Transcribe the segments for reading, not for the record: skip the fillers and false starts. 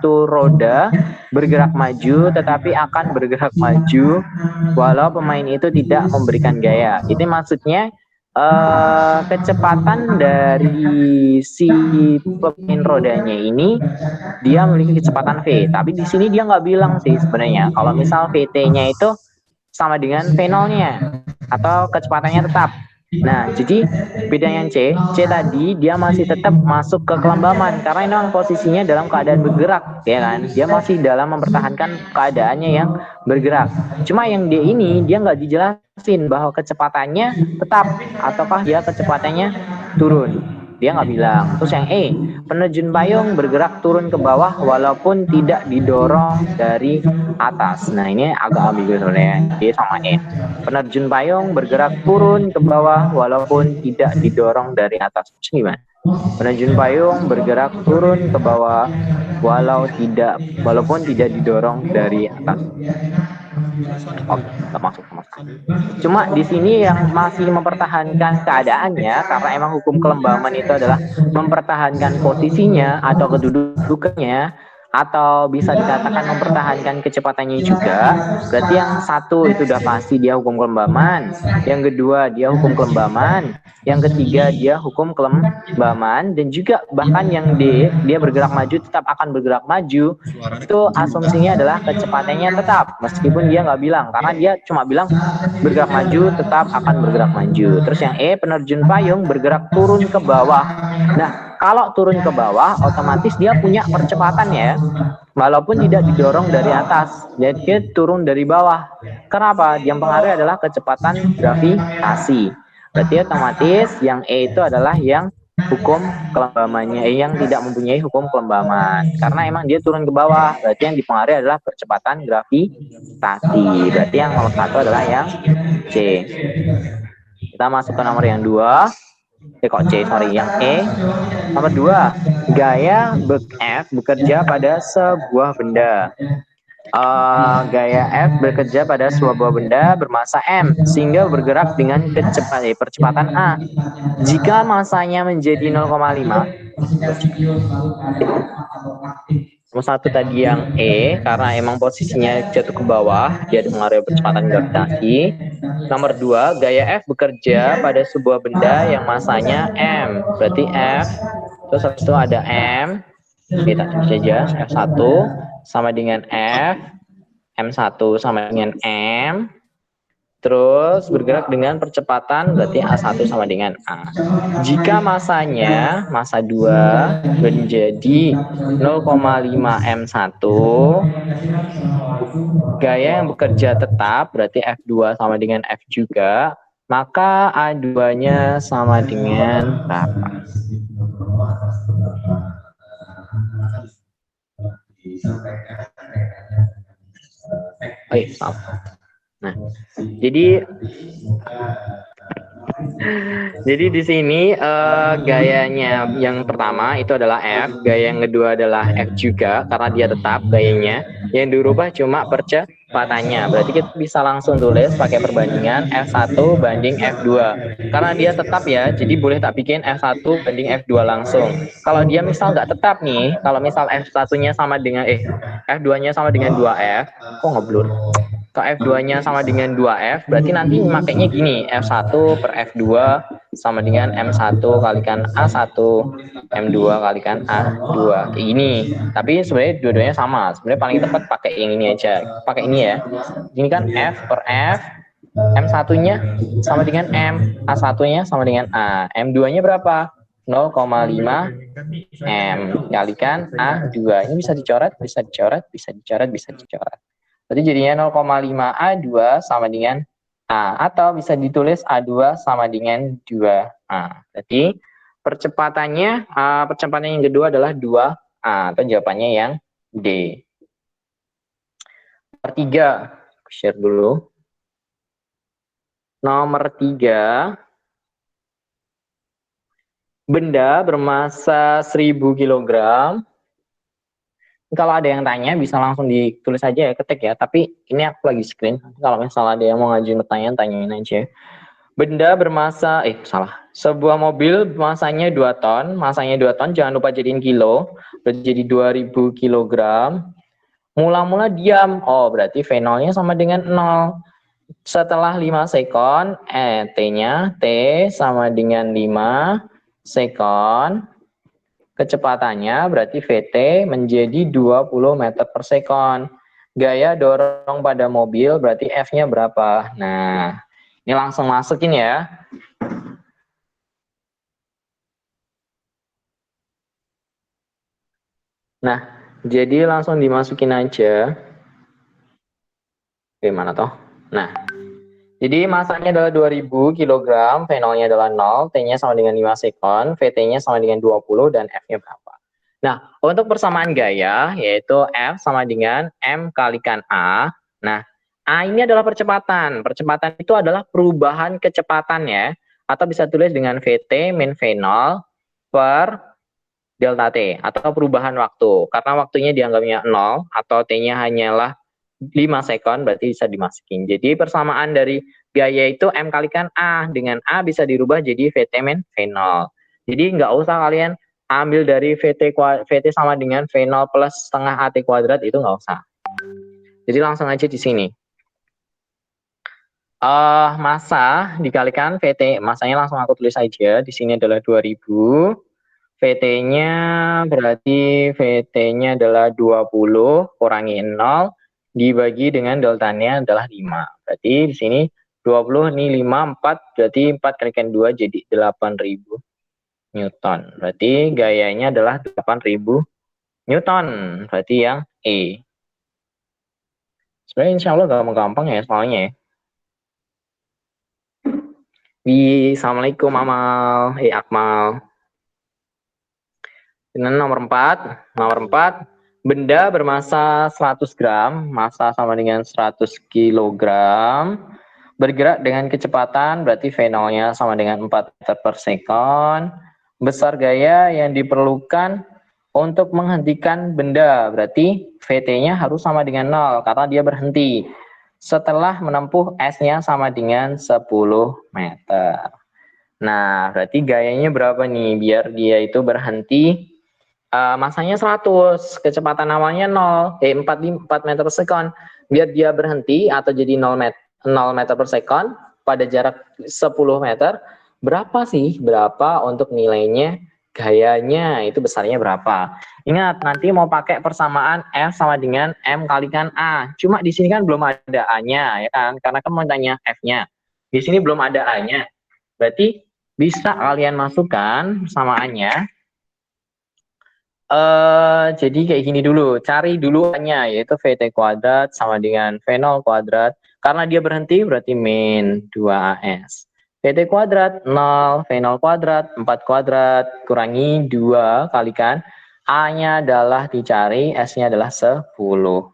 satu roda bergerak maju, tetapi akan bergerak maju walau pemain itu tidak memberikan gaya. Itu maksudnya kecepatan dari si pemain rodanya ini dia memiliki kecepatan V. Tapi di sini dia nggak bilang sih sebenarnya. Kalau misal VT-nya itu sama dengan V0-nya atau kecepatannya tetap. Nah, jadi bedanya C tadi dia masih tetap masuk ke kelembaman karena memang posisinya dalam keadaan bergerak, ya kan? Dia masih dalam mempertahankan keadaannya yang bergerak. Cuma yang D ini dia nggak dijelasin bahwa kecepatannya tetap ataukah dia kecepatannya turun. Dia nggak bilang. Terus yang E, penerjun payung bergerak turun ke bawah walaupun tidak didorong dari atas. Nah, ini agak ambigu sebenarnya. D sama E. Penerjun payung bergerak turun ke bawah walaupun tidak didorong dari atas. Terus gimana? Penerjun payung bergerak turun ke bawah walaupun tidak didorong dari atas. Oke, nggak masuk sama sekali. Cuma di sini yang masih mempertahankan keadaannya karena emang hukum kelembaman itu adalah mempertahankan posisinya atau kedudukannya atau bisa dikatakan mempertahankan kecepatannya juga. Berarti yang satu itu udah pasti dia hukum kelembaman, yang kedua dia hukum kelembaman, yang ketiga dia hukum kelembaman, dan juga bahkan yang D dia bergerak maju tetap akan bergerak maju. Itu asumsinya adalah kecepatannya tetap meskipun dia nggak bilang karena dia cuma bilang bergerak maju tetap akan bergerak maju. Terus yang E, penerjun payung bergerak turun ke bawah. Nah, kalau turun ke bawah otomatis dia punya percepatan ya, walaupun tidak didorong dari atas, jadi dia turun dari bawah. Kenapa? Yang pengaruh adalah kecepatan gravitasi. Berarti otomatis yang E itu adalah yang hukum kelembamannya, yang tidak mempunyai hukum kelembaman karena emang dia turun ke bawah. Berarti yang dipengaruhi adalah percepatan gravitasi. Berarti yang nomor satu adalah yang C. Kita masuk ke nomor yang dua. Kok C, sorry, yang E. Nomor dua, gaya F bekerja pada sebuah benda. Gaya F bekerja pada sebuah benda bermasa M sehingga bergerak dengan percepatan A. Jika masanya menjadi 0,5, nomor satu tadi yang E karena emang posisinya jatuh ke bawah, dia mengalami percepatan gravitasi. Nomor dua, gaya F bekerja pada sebuah benda yang masanya M. Berarti F, terus habis itu ada M, kita tulis saja F1 sama dengan F, M1 sama dengan M, terus bergerak dengan percepatan berarti A1 sama dengan A. Jika masanya, masa 2 menjadi 0,5 M1, gaya yang bekerja tetap berarti F2 sama dengan F juga, maka A2-nya sama dengan berapa? Sama. Nah, jadi di sini gayanya yang pertama itu adalah F, gaya yang kedua adalah F juga karena dia tetap gayanya. Yang dirubah cuma percepatannya. Berarti kita bisa langsung tulis pakai perbandingan F1 banding F2. Karena dia tetap ya, jadi boleh tak bikin F1 banding F2 langsung. Kalau dia misal nggak tetap nih, kalau misal F1-nya sama dengan F2-nya sama dengan 2F, kok ngeblur? Kalau F2-nya sama dengan 2F, berarti nanti makainya gini, F1 per F2 sama dengan M1 kalikan A1, M2 kalikan A2, kayak gini. Tapi sebenarnya dua-duanya sama, sebenarnya paling tepat pakai yang ini aja, pakai ini ya. Ini kan F per F, M1-nya sama dengan M, A1-nya sama dengan A, M2-nya berapa? 0,5 M kalikan A2. Ini bisa dicoret, bisa dicoret, bisa dicoret, bisa dicoret. Jadi jadinya 0,5 A2 sama dengan A. Atau bisa ditulis A2 sama dengan 2A. Jadi percepatannya yang kedua adalah 2A. Atau jawabannya yang D. Nomor 3. Share dulu. Nomor 3. Benda bermasa 1000 kg. Kalau ada yang tanya bisa langsung ditulis aja ya, ketik ya. Tapi ini aku lagi screen. Kalau misalnya ada yang mau ngajuin pertanyaan, tanyain aja. Benda bermasa, salah. Sebuah mobil masanya 2 ton, jangan lupa jadiin kilo, berarti jadi 2000 kilogram. Mula-mula diam, berarti V0-nya sama dengan 0. Setelah 5 sekon, T-nya, T sama dengan 5 sekon. Kecepatannya berarti VT menjadi 20 meter per sekon. Gaya dorong pada mobil berarti F-nya berapa? Nah, ini langsung masukin ya. Nah, jadi langsung dimasukin aja. Gimana toh? Nah, jadi masanya adalah 2000 kg, V0-nya adalah 0, T-nya sama dengan 5 sekon, VT-nya sama dengan 20, dan F-nya berapa? Nah, untuk persamaan gaya, yaitu F sama dengan M kalikan A. Nah, A ini adalah percepatan. Percepatan itu adalah perubahan kecepatan ya, atau bisa tulis dengan VT min V0 per delta T, atau perubahan waktu. Karena waktunya dianggapnya 0, atau T-nya hanyalah 5 sekon, berarti bisa dimasukin. Jadi persamaan dari gaya itu M kalikan A. Dengan A bisa dirubah jadi VT min V0. Jadi nggak usah kalian ambil dari VT sama dengan V0 plus setengah AT kuadrat, itu nggak usah. Jadi langsung aja di sini. Masa dikalikan VT, masanya langsung aku tulis aja. Di sini adalah 2000. VT-nya berarti VT-nya adalah 20 kurangi 0 dibagi dengan deltanya adalah 5. Berarti di sini 20 ini 5, 4, berarti 4 kalikan 2 jadi 8000 Newton. Berarti gayanya adalah 8000 Newton. Berarti yang E. Sebenarnya insya Allah gampang-gampang ya soalnya ya. Assalamualaikum Amal. Akmal. Dengan nomor 4, benda bermasa 100 gram, massa sama dengan 100 kilogram, bergerak dengan kecepatan, berarti V0-nya sama dengan 4 meter per sekon, besar gaya yang diperlukan untuk menghentikan benda, berarti VT-nya harus sama dengan 0, karena dia berhenti. Setelah menempuh S-nya sama dengan 10 meter. Nah, berarti gayanya berapa nih, biar dia itu berhenti. Masanya 100, kecepatan awalnya 4 meter per sekon. Biar dia berhenti atau jadi 0 meter per sekon pada jarak 10 meter, berapa untuk nilainya gayanya, itu besarnya berapa. Ingat, nanti mau pakai persamaan F sama dengan M kalikan A. Cuma di sini kan belum ada A-nya, ya kan? Karena kan mau tanya F-nya. Di sini belum ada A-nya. Berarti bisa kalian masukkan persamaannya. Jadi kayak gini dulu, cari dulu A-nya, yaitu VT kuadrat sama dengan V0 kuadrat. Karena dia berhenti berarti min 2AS. VT kuadrat 0, V0 kuadrat 4 kuadrat, kurangi 2 kalikan. A-nya adalah dicari, S-nya adalah 10.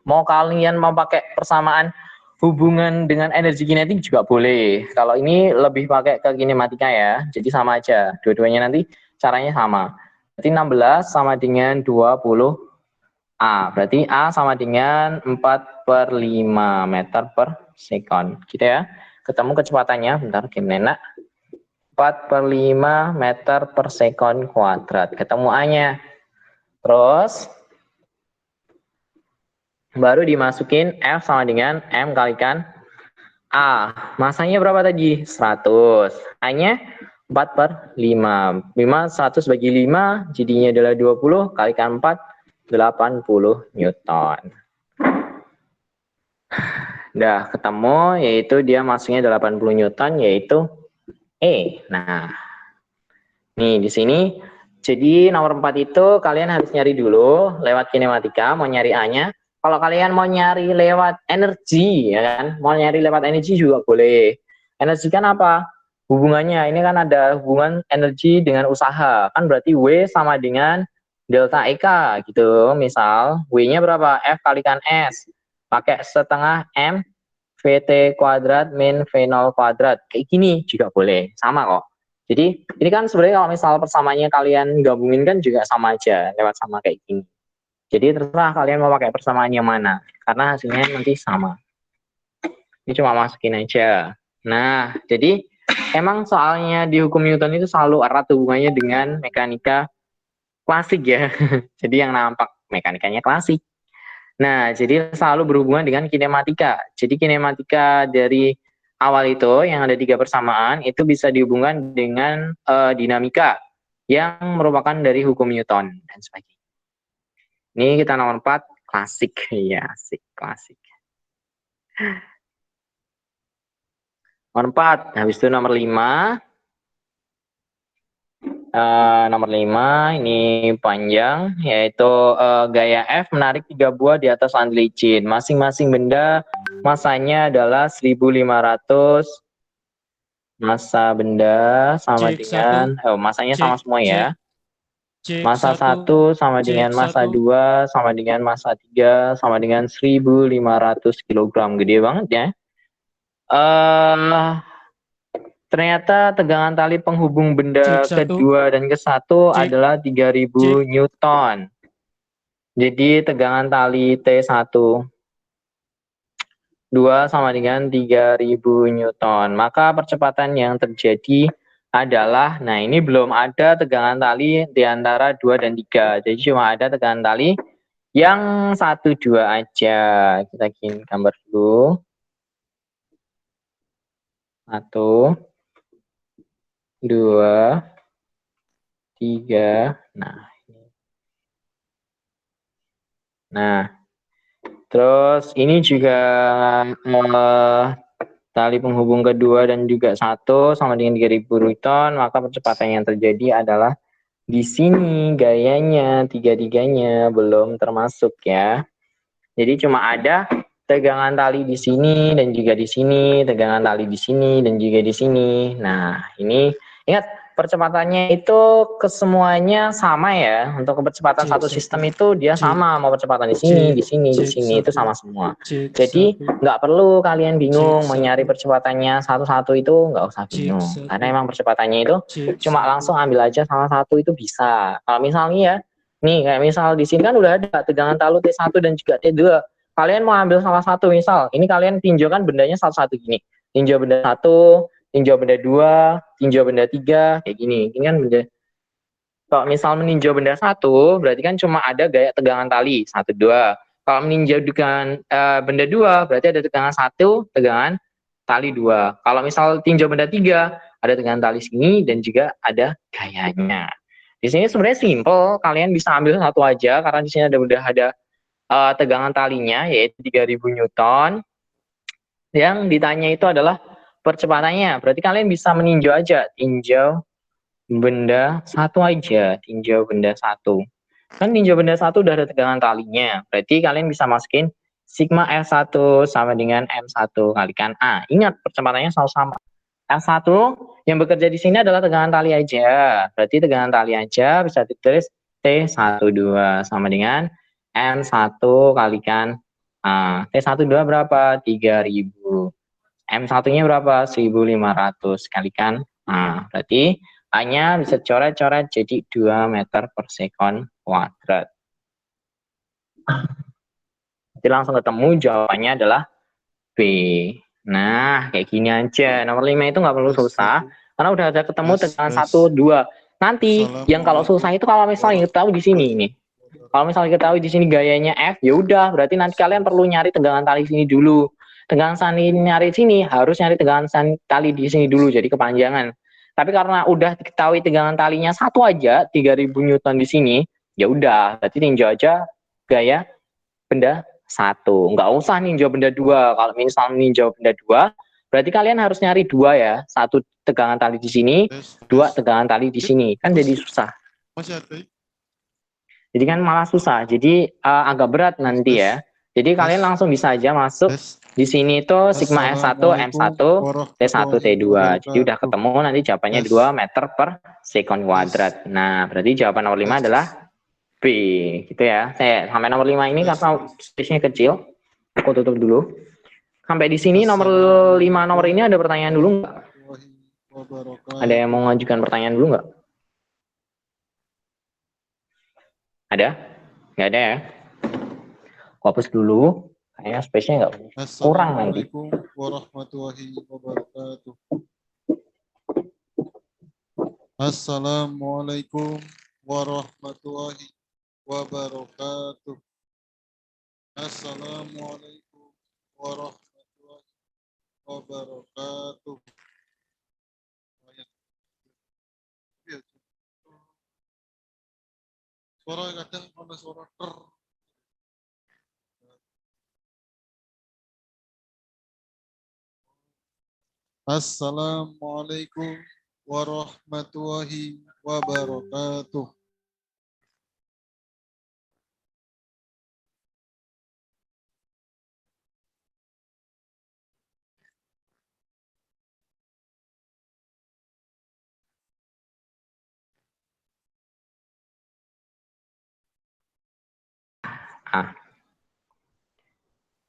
Mau kalian mau pakai persamaan hubungan dengan energi kinetik juga boleh. Kalau ini lebih pakai ke kinematika ya, jadi sama aja. Dua-duanya nanti caranya sama. Berarti 16 sama dengan 20 A. Berarti A sama dengan 4/5 meter per sekon. Gitu ya. Ketemu kecepatannya, bentar gimana. 4/5 meter per sekon kuadrat. Ketemu A-nya. Terus baru dimasukin F sama dengan M kalikan A. Masanya berapa tadi? 100. A-nya 4/5. 100 bagi 5 jadinya adalah 20 kalikan 4, 80 Newton. Udah ketemu, yaitu dia masuknya 80 Newton, yaitu E. Nah, nih di sini, jadi nomor 4 itu kalian harus nyari dulu lewat kinematika, mau nyari A-nya. Kalau kalian mau nyari lewat energi, ya kan, mau nyari lewat energi juga boleh. Energi kan apa? Hubungannya, ini kan ada hubungan energi dengan usaha, kan berarti W sama dengan delta EK gitu. Misal, W-nya berapa? F kalikan S. Pakai setengah M VT kuadrat min V0 kuadrat. Kayak gini juga boleh, sama kok. Jadi ini kan sebenarnya kalau misal persamaannya kalian gabungin kan juga sama aja, lewat sama kayak gini. Jadi terserah kalian mau pakai persamaannya mana, karena hasilnya nanti sama. Ini cuma masukin aja. Nah, jadi Emang soalnya di hukum Newton itu selalu erat hubungannya dengan mekanika klasik ya. Jadi yang nampak mekanikanya klasik. Nah, jadi selalu berhubungan dengan kinematika. Jadi kinematika dari awal itu yang ada tiga persamaan itu bisa dihubungkan dengan dinamika yang merupakan dari hukum Newton dan sebagainya. Ini kita nomor 4 klasik. Iya, asik klasik. Nomor 4, habis itu nomor 5. Nomor 5 ini panjang, yaitu gaya F menarik 3 buah di atas lantai licin. Masing-masing benda masanya adalah 1.500. Massa benda sama dengan masanya sama semua ya. Massa 1 sama dengan massa 2 sama dengan massa 3 sama dengan 1.500 kg. Gede banget ya. Ternyata tegangan tali penghubung benda kedua dan ke-1 adalah 3.000 Newton. Jadi tegangan tali T1 2 sama dengan 3.000 Newton. Maka percepatan yang terjadi adalah, nah ini belum ada tegangan tali di antara 2 dan 3. Jadi cuma ada tegangan tali yang 1, 2 aja. Kita bikin gambar dulu. 1, 2, 3. Nah, terus ini juga tali penghubung kedua dan juga 1 sama dengan 3.000 Newton, maka percepatan yang terjadi adalah di sini gayanya, tiga-tiganya belum termasuk ya. Jadi cuma ada tegangan tali di sini dan juga di sini, tegangan tali di sini dan juga di sini. Nah, ini ingat percepatannya itu kesemuanya sama ya. Untuk kecepatan satu sistem itu dia sama, mau percepatan di sini, di sini, di sini itu sama semua. Jadi nggak perlu kalian bingung mencari percepatannya satu-satu itu, nggak usah bingung. Karena emang percepatannya itu cuma langsung ambil aja salah satu itu bisa. Kalau misalnya ya, nih kayak misal di sini kan udah ada tegangan tali T1 dan juga T2. Kalian mau ambil salah satu, misal ini kalian tinjau kan bendanya satu-satu gini. Tinjau benda 1, tinjau benda 2, tinjau benda 3, kayak gini. Ini kan benda. Kalau misal meninjau benda 1, berarti kan cuma ada gaya tegangan tali 1, 2. Kalau meninjau dengan benda 2, berarti ada tegangan 1, tegangan tali 2. Kalau misal tinjau benda 3, ada tegangan tali sini dan juga ada gayanya. Di sini sebenarnya simple, kalian bisa ambil satu aja karena di sini udah ada tegangan talinya yaitu 3.000 Newton. Yang ditanya itu adalah percepatannya. Berarti kalian bisa meninjau aja, tinjau benda 1 aja, tinjau benda 1. Kan tinjau benda 1 udah ada tegangan talinya. Berarti kalian bisa masukin sigma F1 sama dengan M1 kalikan A. Ingat percepatannya selalu sama. F1 yang bekerja di sini adalah tegangan tali aja. Berarti tegangan tali aja bisa ditulis T12 sama dengan M1 kalikan T12 berapa? 3.000. M1-nya berapa? 1.500 kalikan. Berarti A-nya bisa coret-coret jadi 2 meter per sekon kuadrat. Jadi langsung ketemu jawabannya adalah B. Nah, kayak gini aja. Nomor 5 itu nggak perlu susah, karena udah ada ketemu tegangan 1, 2. Nanti yang kalau susah itu kalau misalnya tahu di sini nih. Kalau misalnya kita tahu di sini gayanya F, ya udah, berarti nanti kalian perlu nyari tegangan tali sini dulu. Tegangan tali nyari sini harus nyari tegangan tali di sini dulu, jadi kepanjangan. Tapi karena udah diketahui tegangan talinya 1 aja, 3.000 Newton di sini, ya udah, berarti tinjau aja gaya benda 1. Nggak usah ninjau benda 2. Kalau misal ninjau benda 2, berarti kalian harus nyari 2 ya. 1 tegangan tali di sini, 2 tegangan tali di sini. Kan jadi susah. Jadi kan malah susah. Jadi agak berat nanti ya. Jadi kalian langsung bisa aja masuk di sini itu sigma F1, M1, T1, T2. Jadi udah ketemu nanti jawabannya 2 meter per sekon kuadrat. Nah, berarti jawaban nomor 5 adalah B. Gitu ya. Saya sampai nomor 5 ini karena space-nya kecil. Aku tutup dulu. Sampai di sini nomor 5 nomor ini ada pertanyaan dulu nggak? Ada yang mau mengajukan pertanyaan dulu nggak? Ada? Nggak ada ya? Hapus dulu. Kayaknya space-nya nggak kurang nanti. Assalamualaikum warahmatullahi wabarakatuh. Assalamualaikum warahmatullahi wabarakatuh. Assalamualaikum warahmatullahi wabarakatuh. Suara kadang ada suara ter. Assalamualaikum warahmatullahi wabarakatuh. Ah.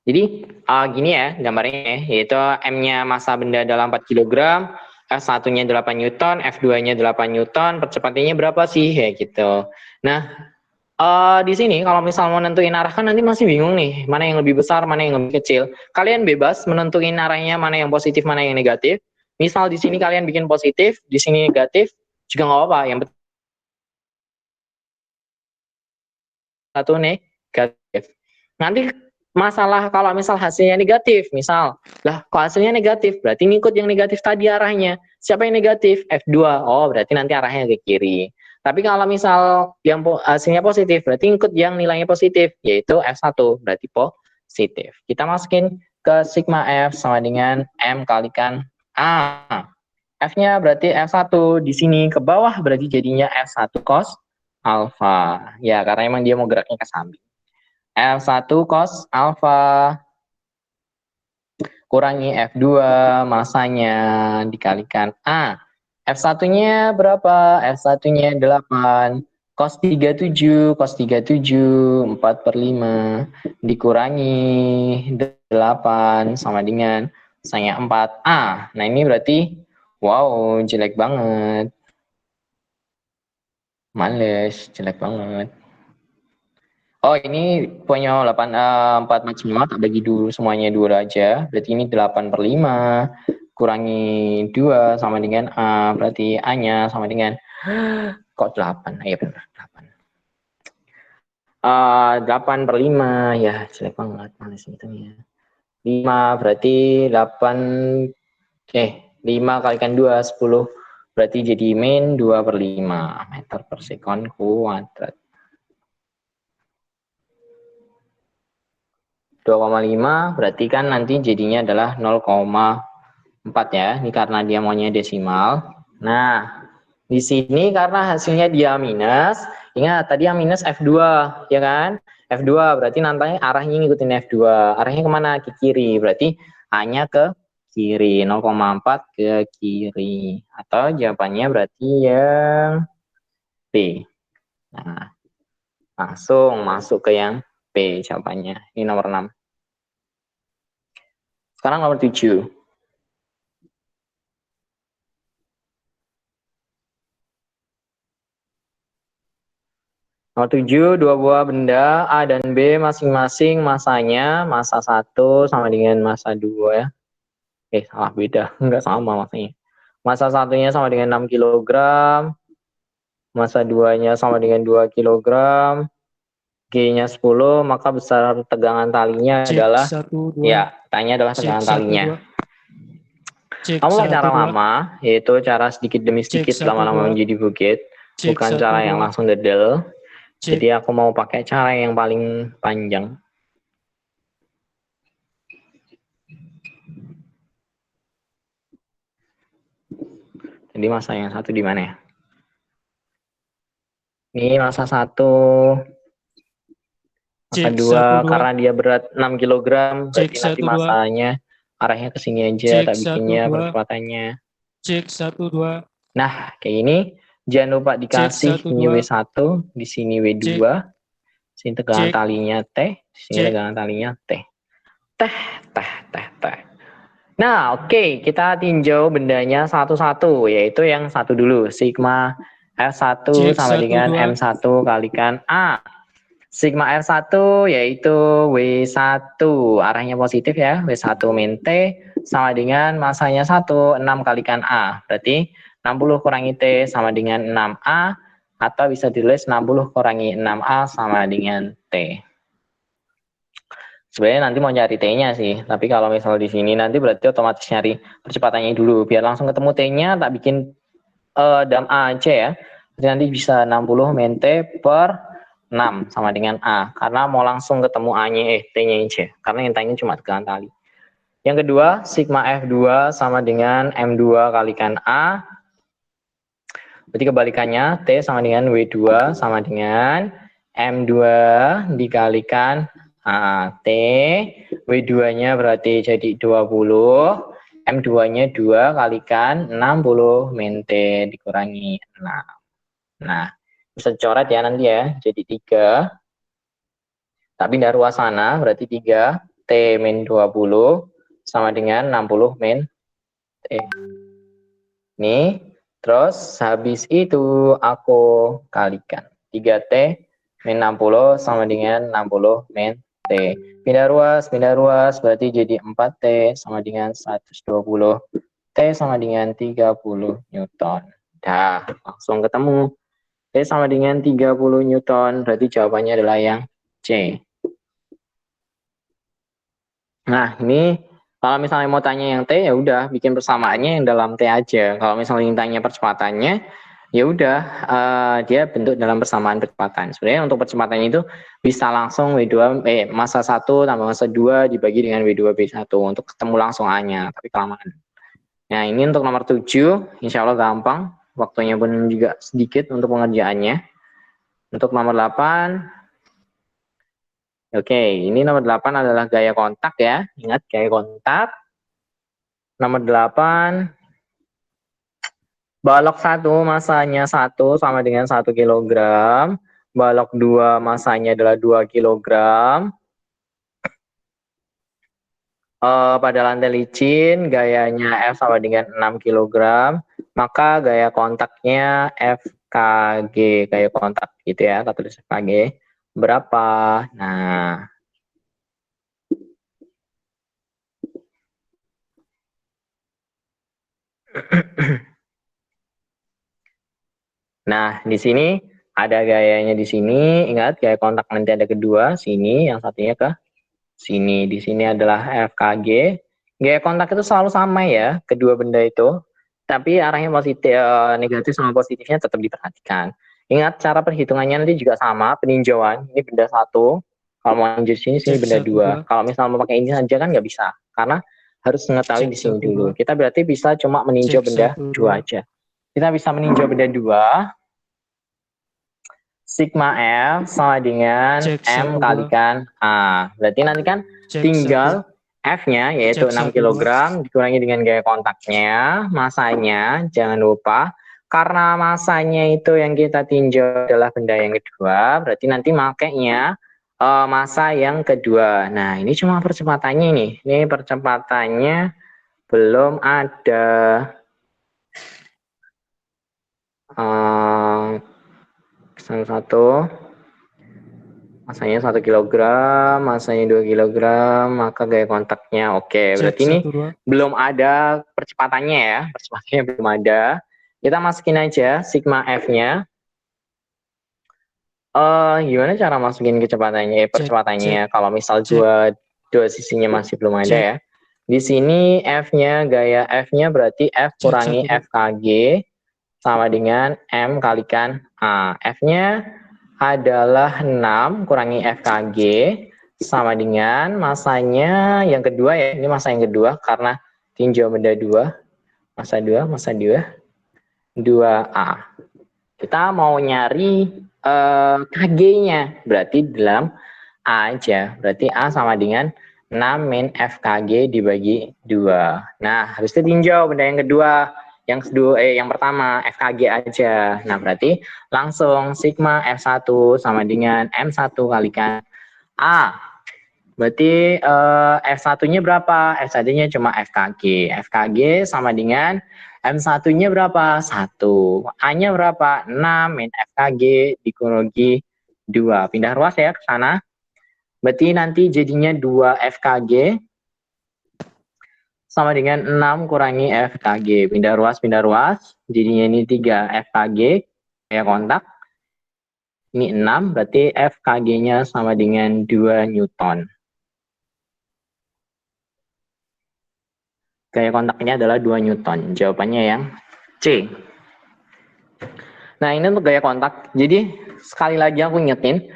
Jadi gini ya gambarnya, yaitu M-nya massa benda adalah 4 kg, F1-nya 8 Newton, F2-nya 8 Newton, percepatannya berapa sih? Ya gitu. Nah, di sini kalau misal mau nentuin arah kan nanti masih bingung nih, mana yang lebih besar, mana yang lebih kecil. Kalian bebas menentuin arahnya mana yang positif, mana yang negatif. Misal di sini kalian bikin positif, di sini negatif, juga nggak apa-apa. Yang satu negatif. Nanti masalah kalau misal hasilnya negatif, misal, lah kalau hasilnya negatif, berarti ngikut yang negatif tadi arahnya. Siapa yang negatif? F2. Oh, berarti nanti arahnya ke kiri. Tapi kalau misal yang hasilnya positif, berarti ngikut yang nilainya positif, yaitu F1, berarti positif. Kita masukin ke sigma F sama dengan M kalikan A. F-nya berarti F1 di sini ke bawah berarti jadinya F1 cos alfa. Ya, karena emang dia mau geraknya ke samping. F1 cos alfa kurangi F2 masanya dikalikan A. F1-nya berapa? F1-nya 8. Cos 37, cos 37, 4/5 dikurangi 8 sama dengan masanya 4A. Nah, ini berarti wow, jelek banget. Males, jelek banget. Oh, ini punya 4 maksimal, tak bagi dulu semuanya 2 aja. Berarti ini 8/5 kurangi 2 sama dengan A. Berarti A-nya sama dengan kok 8? Iya benar, 8. 8/5 ya, jelek banget males hitungnya. 5 berarti 8 5 kalikan 2 10. Berarti jadi min 2/5 meter per sekon kuadrat. 2,5 berarti kan nanti jadinya adalah 0,4 ya. Ini karena dia maunya desimal. Nah, di sini karena hasilnya dia minus, ingat tadi yang minus F2, ya kan? F2 berarti nanti arahnya ngikutin F2. Arahnya kemana? Ke kiri. Berarti A-nya ke kiri, 0,4 ke kiri. Atau jawabannya berarti yang B. Nah, langsung masuk ke yang B jawabannya. Ini nomor 6. Sekarang nomor 7. Nomor 7, dua buah benda A dan B masing-masing masanya massa 1 sama dengan massa 2 ya. Salah beda, enggak sama masanya. Massa satunya sama dengan 6 kg, massa 2-nya sama dengan 2 kg, G-nya 10, maka besar tegangan talinya Cek adalah 1 2. ya, tanya adalah tegangan talinya. Kamu pakai cara 1 2. lama, yaitu cara sedikit demi sedikit lama-lama menjadi bukit, bukan cara yang langsung dedel. Jadi aku mau pakai cara yang paling panjang. Jadi massa yang satu di mana ya? Ini massa 1, massa 2 karena dia berat 6 kg, berarti nanti massanya arahnya ke sini aja, tak bikinnya percepatannya. Cek 1 2. Nah, kayak ini jangan lupa dikasih ini W1, di sini W2, sini tegangan talinya T, di sini tegangan talinya T. Teh. Nah, oke, kita tinjau bendanya satu-satu, yaitu yang satu dulu, sigma F1 sama dengan M1 kalikan A. Sigma F1 yaitu W1, arahnya positif ya, W1 min T sama dengan masanya 1, 6 kalikan A. Berarti 60 kurangi T sama dengan 6A, atau bisa ditulis 60 kurangi 6A sama dengan T. Sebenarnya nanti mau nyari T-nya sih, tapi kalau misal di sini nanti berarti otomatis nyari percepatannya dulu. Biar langsung ketemu T-nya, tak bikin dalam A aja ya. Jadi nanti bisa 60 min T per 6 sama dengan A. Karena mau langsung ketemu A-nya, T-nya aja. Karena yang tanya cuma tegangan tali. Yang kedua, sigma F2 sama dengan M2 kalikan A. Berarti kebalikannya, T sama dengan W2 sama dengan M2 dikalikan A. T, W2-nya berarti jadi 20. M2-nya 2 kalikan 60 min T dikurangi 6. Nah, bisa dicoret ya nanti ya, jadi 3. Tak pindah ruas sana, berarti 3. T min 20 sama dengan 60 min T. Nih, terus habis itu aku kalikan 3T min 60 sama dengan 60 min T. Pindah ruas, berarti jadi 4T sama dengan 120. T sama dengan 30 Newton. Dah, langsung ketemu. T sama dengan 30 Newton, berarti jawabannya adalah yang C. Nah, ini kalau misalnya mau tanya yang T, ya udah bikin persamaannya yang dalam T aja. Kalau misalnya tanya percepatannya, ya udah dia bentuk dalam persamaan percepatan. Sebenarnya untuk percepatannya itu bisa langsung W2 massa 1 tambah massa 2 dibagi dengan W2B1 untuk ketemu langsung A-nya, tapi kelamaan. Nah, ini untuk nomor 7, insya Allah gampang. Waktunya pun juga sedikit untuk pengerjaannya. Untuk nomor 8, oke, ini nomor 8 adalah gaya kontak ya. Ingat, gaya kontak. Nomor 8, balok 1 masanya 1 sama dengan 1 kilogram. Balok 2 masanya adalah 2 kilogram. Pada lantai licin, gayanya F sama dengan 6 kilogram. Maka gaya kontaknya FKG, gaya kontak gitu ya, kita tulis FKG. Berapa? Nah, nah, di sini ada gayanya di sini. Ingat, gaya kontak nanti ada kedua, sini, yang satunya ke sini. Di sini adalah FKG. Gaya kontak itu selalu sama ya, kedua benda itu. Tapi arahnya positif, negatif sama positifnya tetap diperhatikan. Ingat, cara perhitungannya nanti juga sama, peninjauan. Ini benda 1. Kalau mau lanjut sini, sini Cek benda 1 2. 2. Kalau misalnya mau pakai ini saja kan nggak bisa. Karena harus mengetahui Cek di sini 1 dulu. 2. Kita berarti bisa cuma meninjau Cek benda 1 2 2. aja. Kita bisa meninjau benda 2. Sigma F sama dengan Cek M 1 2. kalikan A. Berarti nanti kan Cek 1. tinggal F-nya yaitu Cek 6 1 2. kg dikurangi dengan gaya kontaknya. Masanya jangan lupa. Karena masanya itu yang kita tinjau adalah benda yang kedua. Berarti nanti makainya massa yang kedua. Nah, ini cuma percepatannya nih. Ini percepatannya belum ada. Satu. Masanya 1 kilogram, masanya 2 kilogram, maka gaya kontaknya oke. Cek Berarti ini 1 2. belum ada percepatannya ya, percepatannya belum ada. Kita masukin aja sigma F-nya. Gimana cara masukin kecepatannya, Cek cek percepatannya? Kalau misal cek dua sisinya masih belum ada cek. ya. Di sini F-nya, gaya F-nya berarti F Cek kurangi 1 2. FKG sama dengan M kalikan A. F-nya adalah 6 kurangi FKG sama dengan masanya yang kedua ya. Ini masa yang kedua karena tinjau benda 2. Masa 2, 2A. Kita mau nyari KG-nya. Berarti dalam A aja. Berarti A sama dengan 6 min FKG dibagi 2. Nah, harus ditinjau benda yang kedua. Yang pertama FKG aja. Nah, berarti langsung sigma F1 sama dengan M1 kalikan A. Berarti F1-nya berapa? F1-nya cuma FKG. FKG sama dengan M1-nya berapa? 1. A-nya berapa? 6 min FKG dikurangi 2. Pindah ruas ya ke sana. Berarti nanti jadinya 2 FKG sama dengan 6 kurangi FKG. Pindah ruas, jadinya ini 3 FKG, gaya kontak. Ini 6, berarti FKG-nya sama dengan 2 Newton. Gaya kontaknya adalah 2 Newton. Jawabannya yang C. Nah, ini untuk gaya kontak. Jadi, sekali lagi aku ingetin,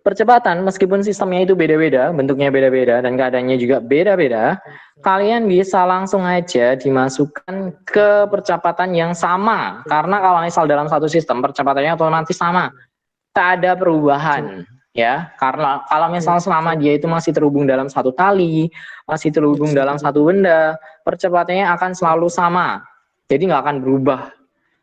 percepatan meskipun sistemnya itu beda-beda, bentuknya beda-beda, dan keadaannya juga beda-beda, kalian bisa langsung aja dimasukkan ke percepatan yang sama. Karena kalau misal dalam satu sistem, percepatannya otomatis sama. Tak ada perubahan. Ya, karena kalau misal selama dia itu masih terhubung dalam satu tali, masih terhubung dalam satu benda, percepatannya akan selalu sama. Jadi nggak akan berubah.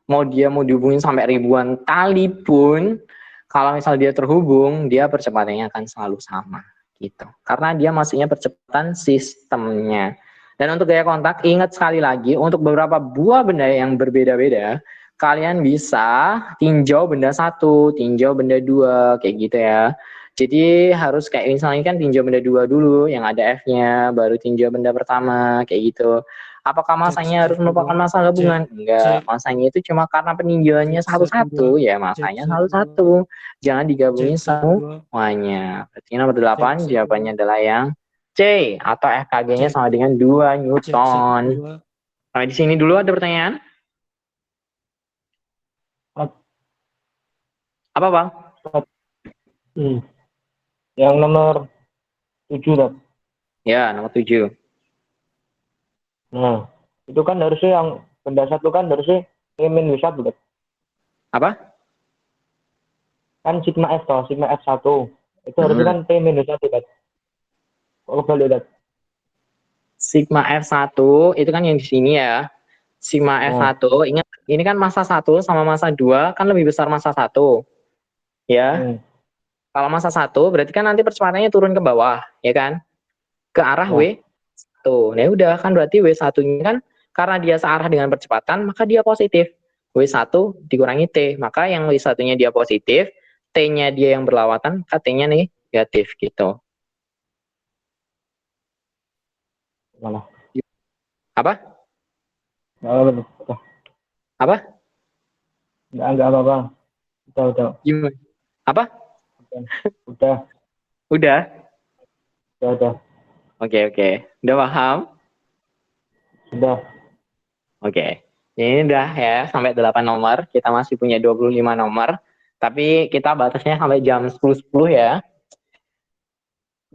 Mau dihubungin sampai ribuan tali pun, kalau misal dia terhubung, dia percepatannya akan selalu sama gitu. Karena dia masuknya percepatan sistemnya. Dan untuk gaya kontak, ingat sekali lagi, untuk beberapa buah benda yang berbeda-beda, kalian bisa tinjau benda 1, tinjau benda 2, kayak gitu ya. Jadi harus kayak misalnya kan tinjau benda 2 dulu, yang ada F-nya, baru tinjau benda pertama, kayak gitu. Apakah masanya harus merupakan masa gabungan? Enggak, masanya itu cuma karena peninjauannya satu-satu, ya masanya satu-satu. Jangan digabungin semuanya. Berarti nomor 8 jawabannya adalah yang C, atau FKG-nya sama dengan 2 Newton. Sampai di sini dulu ada pertanyaan? Apa, Bang? Yang nomor 7, Dap. Ya, nomor 7. Nah, itu kan harusnya yang benda 1 kan harusnya P-1, Dap. Apa? Kan sigma F toh, sigma F1. Itu harusnya kan P-1, Dap. Kok kebalik, Dap? Sigma F1 itu kan yang di sini ya. Sigma F1, ingat ini kan massa 1 sama massa 2 kan lebih besar massa 1. Ya. Kalau massa 1 berarti kan nanti percepatannya turun ke bawah, ya kan? Ke arah W1. Nah, udah kan berarti W1-nya kan karena dia searah dengan percepatan, maka dia positif. W1 dikurangi T, maka yang W1-nya dia positif, T-nya dia yang berlawatan, maka T-nya negatif gitu. Mana? Apa? Apa? Enggak apa, Bang. Udah. Gimana? Apa? Udah. Udah? Udah. Oke. Udah paham? Sudah. Oke. Ini udah ya, sampai 8 nomor. Kita masih punya 25 nomor. Tapi kita batasnya sampai jam 10.10 ya.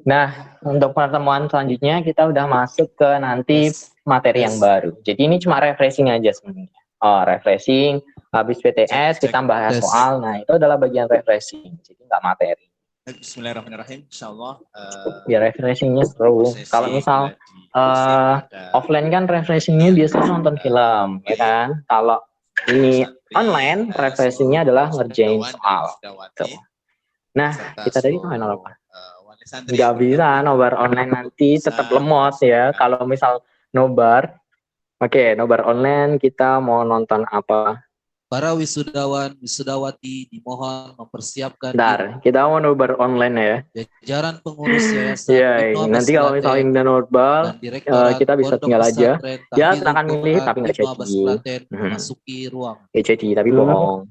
Nah, untuk pertemuan selanjutnya kita udah masuk ke nanti materi yang baru. Jadi ini cuma refreshing aja sebenarnya. Refreshing, habis PTS kita bahas soal. Nah, itu adalah bagian refreshing. Jadi nggak materi. Bismillahirrahmanirrahim. Insyaallah. Biar refreshingnya seru. Kalau misal offline kan refreshingnya biasanya nonton film, ya kan? Kalau ini online, refreshingnya adalah ngerjain soal. Gitu. Nah, kita tadi main apa? Nggak bisa nobar online nanti tetap lemot ya. Kalau misal nobar, nobar online kita mau nonton apa? Para wisudawan, wisudawati dimohon mempersiapkan Bentar, kita mau nobar online ya. jajaran pengurus yayasan Ya, nanti kalau misalnya kita nobar, kita bisa tinggal aja. Ya, silakan milih, tapi nggak jadi. Memasuki ruang. Ya jadi, tapi bohong.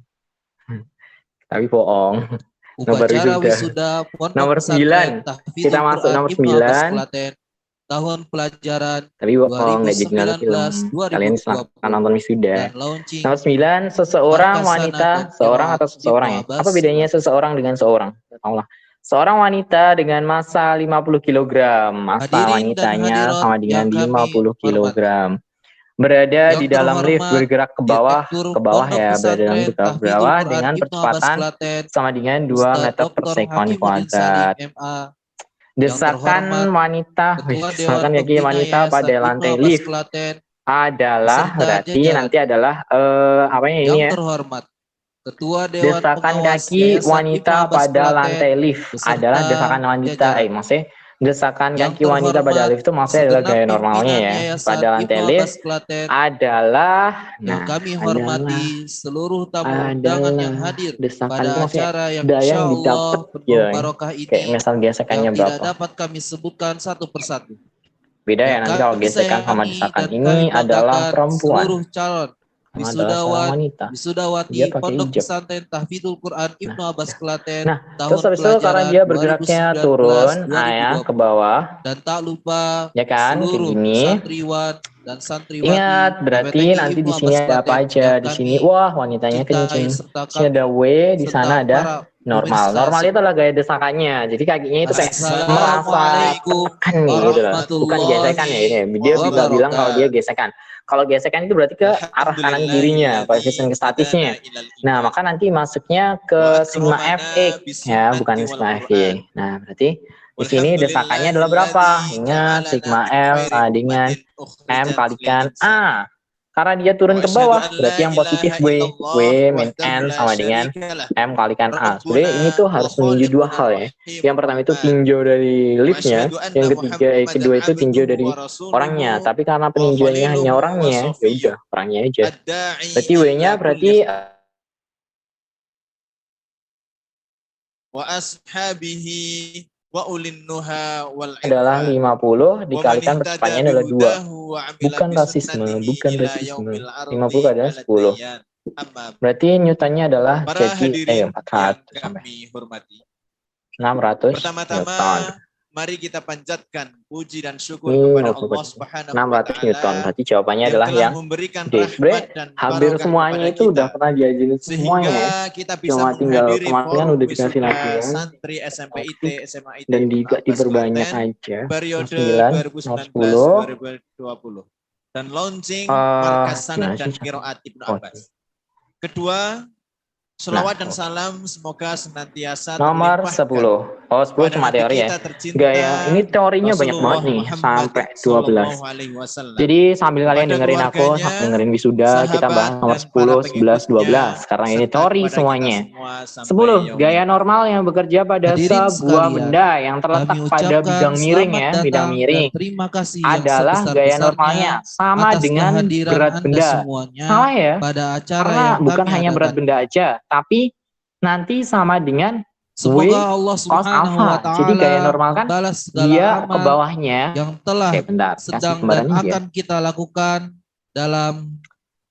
Tapi bohong. Upacara wisuda nomor 9. Kita masuk nomor 9. Tahun pelajaran tapi bohong, nggak jadi nonton film. Kalian silakan nonton wisuda. Nomor 9, seseorang wanita, seorang atau seseorang ya. Apa bedanya seseorang dengan seorang? Allah. Seorang wanita dengan massa 50 kg. Massa wanitanya sama dengan 50 kg. Berada di dalam lift, bergerak ke bawah ya, berada dalam lift ke bawah dengan percepatan sama dengan 2 meter per sekon kuadrat. Desakan wanita, desakan kaki wanita pada lantai lift adalah berarti nanti adalah ini ya. Desakan kaki wanita pada lantai lift adalah desakan wanita, maksudnya desakan kaki wanita pada lift itu maksudnya adalah gaya normalnya ya. Pada lantai lift adalah, yang kami hormati seluruh tamu undangan yang hadir pada acara yang insya Allah penuh barokah ini kayak misal gesekannya yang tidak berapa? dapat kami sebutkan satu persatu. Beda ya Yang nanti kalau kami gesekan sama sayangi desakan dan ini kami adalah banggakan perempuan, seluruh calon adalah seorang wisudawan, wanita. Dia wisudawati pakai Pondok hijab. Pesantren Tahfidzul Quran Ibnu Abbas Klaten Nah, terus tahun habis itu karena pelajaran dia bergeraknya turun, ya, ke 2019-2020. bawah, Dan tak lupa ya kan, kayak seluruh gini. santriwan dan santriwati Ingat, berarti PPTI nanti Ibnu di sini Abbas ada apa Klaten aja? yang Di sini, kami wah, wanitanya cintai kencing. serta Di sini ada kami W, di serta sana ada para normal. pemirsa Normal itu semua. adalah gaya desakannya. Jadi kakinya itu kayak merasa Assalamualaikum tekan nih gitu loh. Bukan gesekan ya ini. Dia juga bilang kalau dia gesekan. Kalau gesekan itu berarti ke arah kanan kirinya, koefisien statisnya. Nah, maka nanti masuknya ke sigma Fx ya, bukan sigma Fy. Nah, berarti di sini desakannya adalah berapa? Ingat sigma L sama dengan M kalikan A. Karena dia turun ke bawah, berarti yang positif W. W min N sama dengan M kalikan A. Sebenarnya ini tuh harus meninjau dua hal ya. Yang pertama itu tinjau dari liftnya, yang kedua itu tinjau dari orangnya. Tapi karena peninjauannya hanya orangnya, ya udah orangnya aja. Berarti W-nya berarti wa ashabihi wa ulin nuha wal adalah irfan 50 dikalikan ihtada percepatnya adalah 2. bihudahu wa amila Bukan rasisme, bisunnatihi bukan ila rasisme. yaumil ardi 50 adalah 10. amma Berarti Newtonnya adalah para jadi hadirin 400 yang sampai kami hormati. 600 Pertama-tama Newton. mari kita panjatkan puji dan syukur Ini kepada 50 Allah Subhanahu wa 600 Newton. taala Berarti jawabannya yang adalah telah yang memberikan D. Sebenarnya rahmat dan hampir barokah semuanya kepada itu udah kita pernah diajarin semuanya sehingga ya. kita bisa Cuma tinggal menghadiri kemarin kan forum udah dikasih wisuda latihan, santri SMPIT SMA IT dan Ibnu juga Abbas diperbanyak Klaten aja. periode 9, 10. 2019-2020 dan launching Markas Sanad Gimana dan sih? Qiraat Ibnu Oh, Abbas. Kedua, selawat dan salam semoga senantiasa nomor terlimpahkan 10. Oh, 10 pada cuma Nabi teori ya. kita tercinta Gaya, ini teorinya banyak banget Rasulullah nih, Muhammad sampai 12. Sallallahu Alaihi Wasallam. Jadi sambil kalian Kepada dengerin aku, keluarganya, sambil dengerin wisuda, kita bahas sahabat nomor dan para 10, 11, pengikutnya, 12. Karena ini serta teori kepada kita semuanya. semua sampai 10. yaumil Gaya akhir. normal yang bekerja pada Hadirin sebuah sekalian, benda yang terletak kami pada ucapkan bidang miring selamat ya, datang bidang miring. dan terima kasih yang Adalah gaya normalnya sebesar-besarnya sama atas dengan kehadiran berat Anda benda. semuanya Salah ya, pada acara karena yang bukan kami hanya berat adakan. benda aja, tapi nanti sama dengan Semoga W Allah cos Subhanahu wa alpha. Jadi gaya taala normal kan membalas segala dia ke amal bawahnya. yang telah Bentar, kasih sedang dan gambarannya dia. akan kita lakukan dalam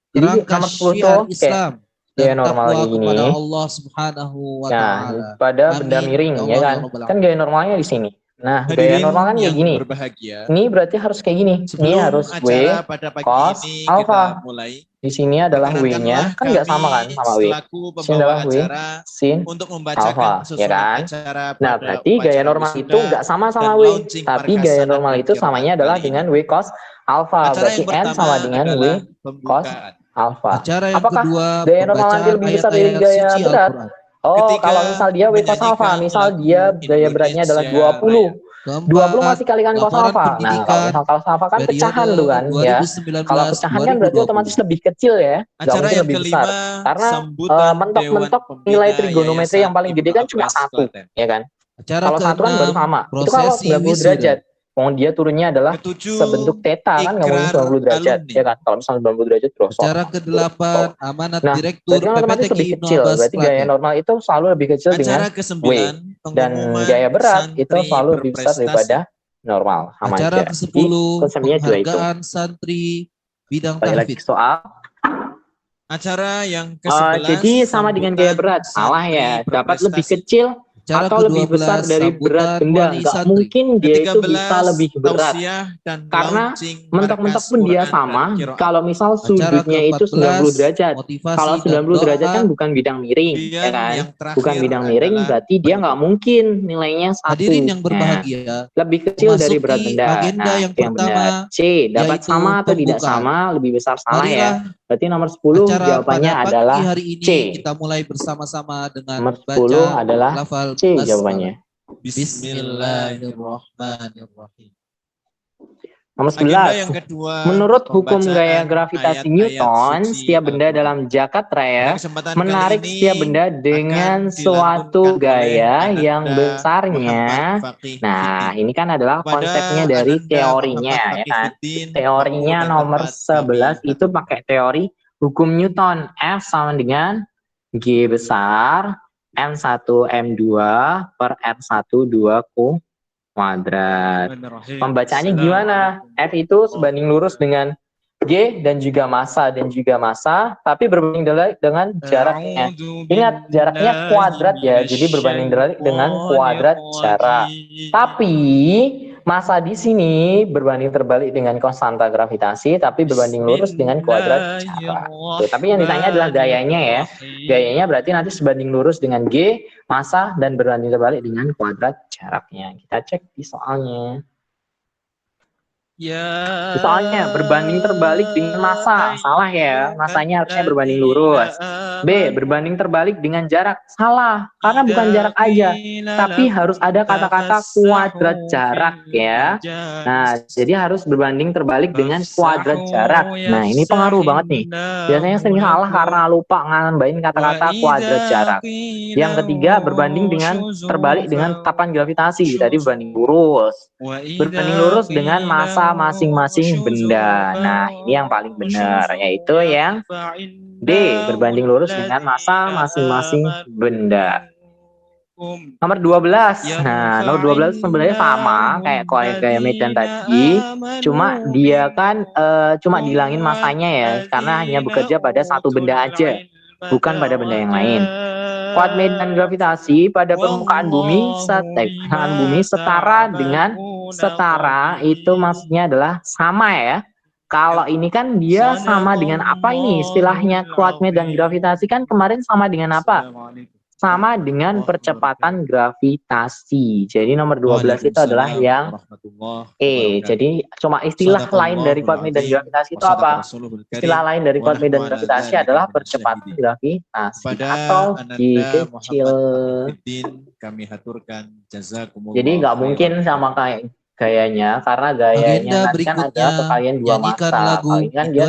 Jadi rangka nomor 10 syiar tuh kayak Islam gaya dan normal takwa kayak gini. kepada Allah Subhanahu wa Nah, taala. pada benda Amin miring ya ya Allah kan. ya rabbal Kan alamin. gaya normalnya di sini. Nah, gaya Hadirin normal kan kayak yang gini. berbahagia, Ini berarti harus kayak gini. Ini sebelum harus W acara pada pagi cos ini alpha. kita mulai, Di sini adalah W-nya, perkenankanlah kan nggak sama kan kami sama W. selaku Di sini pembawa adalah W acara sin untuk alpha, membacakan ya susunan kan? acara Nah, pada berarti gaya upacara normal itu wisuda nggak sama dan W, launching tapi Markas gaya Sanad normal dan itu Qiraat samanya adalah kali ini. dengan W cos alpha. Acara Berarti yang N pertama sama dengan W adalah cos pembukaan. alpha. Acara yang Apakah kedua, gaya normal nanti pembacaan lebih besar dari ayat-ayat gaya suci berat? Al-Quran. Oh, Ketiga, kalau misal dia W cos alpha, menyanyikan misal lagu dia gaya beratnya adalah Indonesia 20. Raya. 20 Keempat, masih kalikan cos laporan alpha. Nah, kalau pendidikan misal cos alpha kan periode pecahan tuh kan ya. Kalau pecahan kan berarti 2019-2020. otomatis lebih kecil ya. Nggak Acara mungkin yang lebih besar. kelima, Karena sambutan Dewan mentok-mentok nilai Pembina trigonometri yang Yayasan paling gede Ibnu kan cuma Abbas 1, Klaten. ya kan? Acara Kalau 1 kan baru keenam, sama. Itu kalau prosesi 90 wisuda. derajat. Dia turunnya adalah Ketujuh, sebentuk theta kan nggak mungkin ikrar 90 derajat, alumni. ya kan? Kalau misalnya 90 derajat grosor. Acara ke-8, amanat Nah, Direktur berarti kan otomatis lebih PPTK Ibnu kecil. Abbas Berarti gaya Klaten. normal itu selalu lebih kecil dengan Acara W. ke-9, Dan pengumuman gaya berat itu santri selalu lebih besar berprestasi. daripada normal. Sama Acara aja. ke-10, Jadi konsepnya dua itu. penghargaan santri bidang Balik lagi ke tahfidz. soal. Acara yang ke-11, Jadi sama dengan gaya berat. Salah ya. santri Dapat lebih berprestasi. kecil Acara atau lebih besar ke-12, dari berat sambutan benda. wali Nggak santri. mungkin dia itu bisa Ke-13, lebih berat. tausiah dan Karena launching mentok-mentok Markas pun dia Quran sama. dan Qiraat. Kalau misal Acara sudutnya itu 90 ke-14, derajat. motivasi Kalau dan 90 derajat doa. kan bukan bidang miring, ya Dan kan? yang terakhir Bukan bidang miring, adalah berarti dia nggak penutup. mungkin nilainya 1. Hadirin yang Nah, berbahagia, lebih kecil dari berat memasuki benda. agenda Nah, yang itu yang benar. pertama, C, dapat yaitu sama atau tidak pembukaan. sama, lebih besar salah ya. Marilah Berarti nomor 10 acara jawabannya pada adalah pagi hari C. ini kita mulai bersama-sama dengan Nomor 10 membaca adalah lafal C basmalah. jawabannya. Bismillahirrahmanirrahim. Nomor Agenda yang 11. kedua, Menurut hukum gaya pembacaan gravitasi ayat-ayat Newton, suci setiap benda Al-Quran. dalam jagat Pada raya kesempatan menarik kali ini setiap benda dengan akan suatu dilantunkan oleh gaya Ananda yang Muhammad besarnya. Faqih Nah, Fiddin. ini kan adalah Kepada konsepnya dari Ananda teorinya, Muhammad ya Faqih kan? Fiddin, Teorinya waktu dan nomor tempat 11 kami itu pakai teori hukum Newton. F sama dengan G besar M1 M2 per R1 2 Q kuadrat. Pembacaannya gimana? F itu sebanding lurus dengan G dan juga massa, tapi berbanding terbalik dengan jaraknya. Ingat, jaraknya kuadrat ya, jadi berbanding terbalik dengan kuadrat jarak. Tapi massa di sini berbanding terbalik dengan konstanta gravitasi, tapi berbanding lurus dengan kuadrat jarak. Tuh, tapi yang ditanya adalah gayanya ya. Gayanya berarti nanti sebanding lurus dengan G, massa, dan berbanding terbalik dengan kuadrat jaraknya. Kita cek di soalnya. Soalnya berbanding terbalik dengan massa, salah ya, massanya harusnya berbanding lurus. B, berbanding terbalik dengan jarak, salah, karena bukan jarak aja, tapi harus ada kata-kata kuadrat jarak ya. Nah, jadi harus berbanding terbalik dengan kuadrat jarak. Nah, ini pengaruh banget nih. Biasanya sering salah karena lupa nambahin kata-kata kuadrat jarak. Yang ketiga, berbanding dengan terbalik dengan tetapan gravitasi, tadi berbanding lurus. Berbanding lurus dengan massa masing-masing benda. Nah, ini yang paling benar, yaitu yang D, berbanding lurus dengan massa masing-masing benda. Nomor 12. Nah, nomor 12 sebenarnya sama kayak Medan tadi, cuma dia kan cuma dihilangin massanya ya, karena hanya bekerja pada satu benda aja, bukan pada benda yang lain. Kuat medan gravitasi pada permukaan bumi setara dengan setara itu maksudnya adalah sama ya. Kalau ini kan dia sama dengan apa ini istilahnya kuat medan gravitasi kan kemarin sama dengan apa? Sama dengan percepatan gravitasi. Jadi nomor 12 itu adalah yang E. Jadi cuma istilah lain dari kuat medan gravitasi itu apa? Istilah lain dari kuat medan gravitasi adalah percepatan gravitasi atau G kecil. Kami haturkan jazakumullah. Jadi nggak mungkin sama kayak gayanya, karena gayanya kan ada kekalian dua massa. Kali kan dia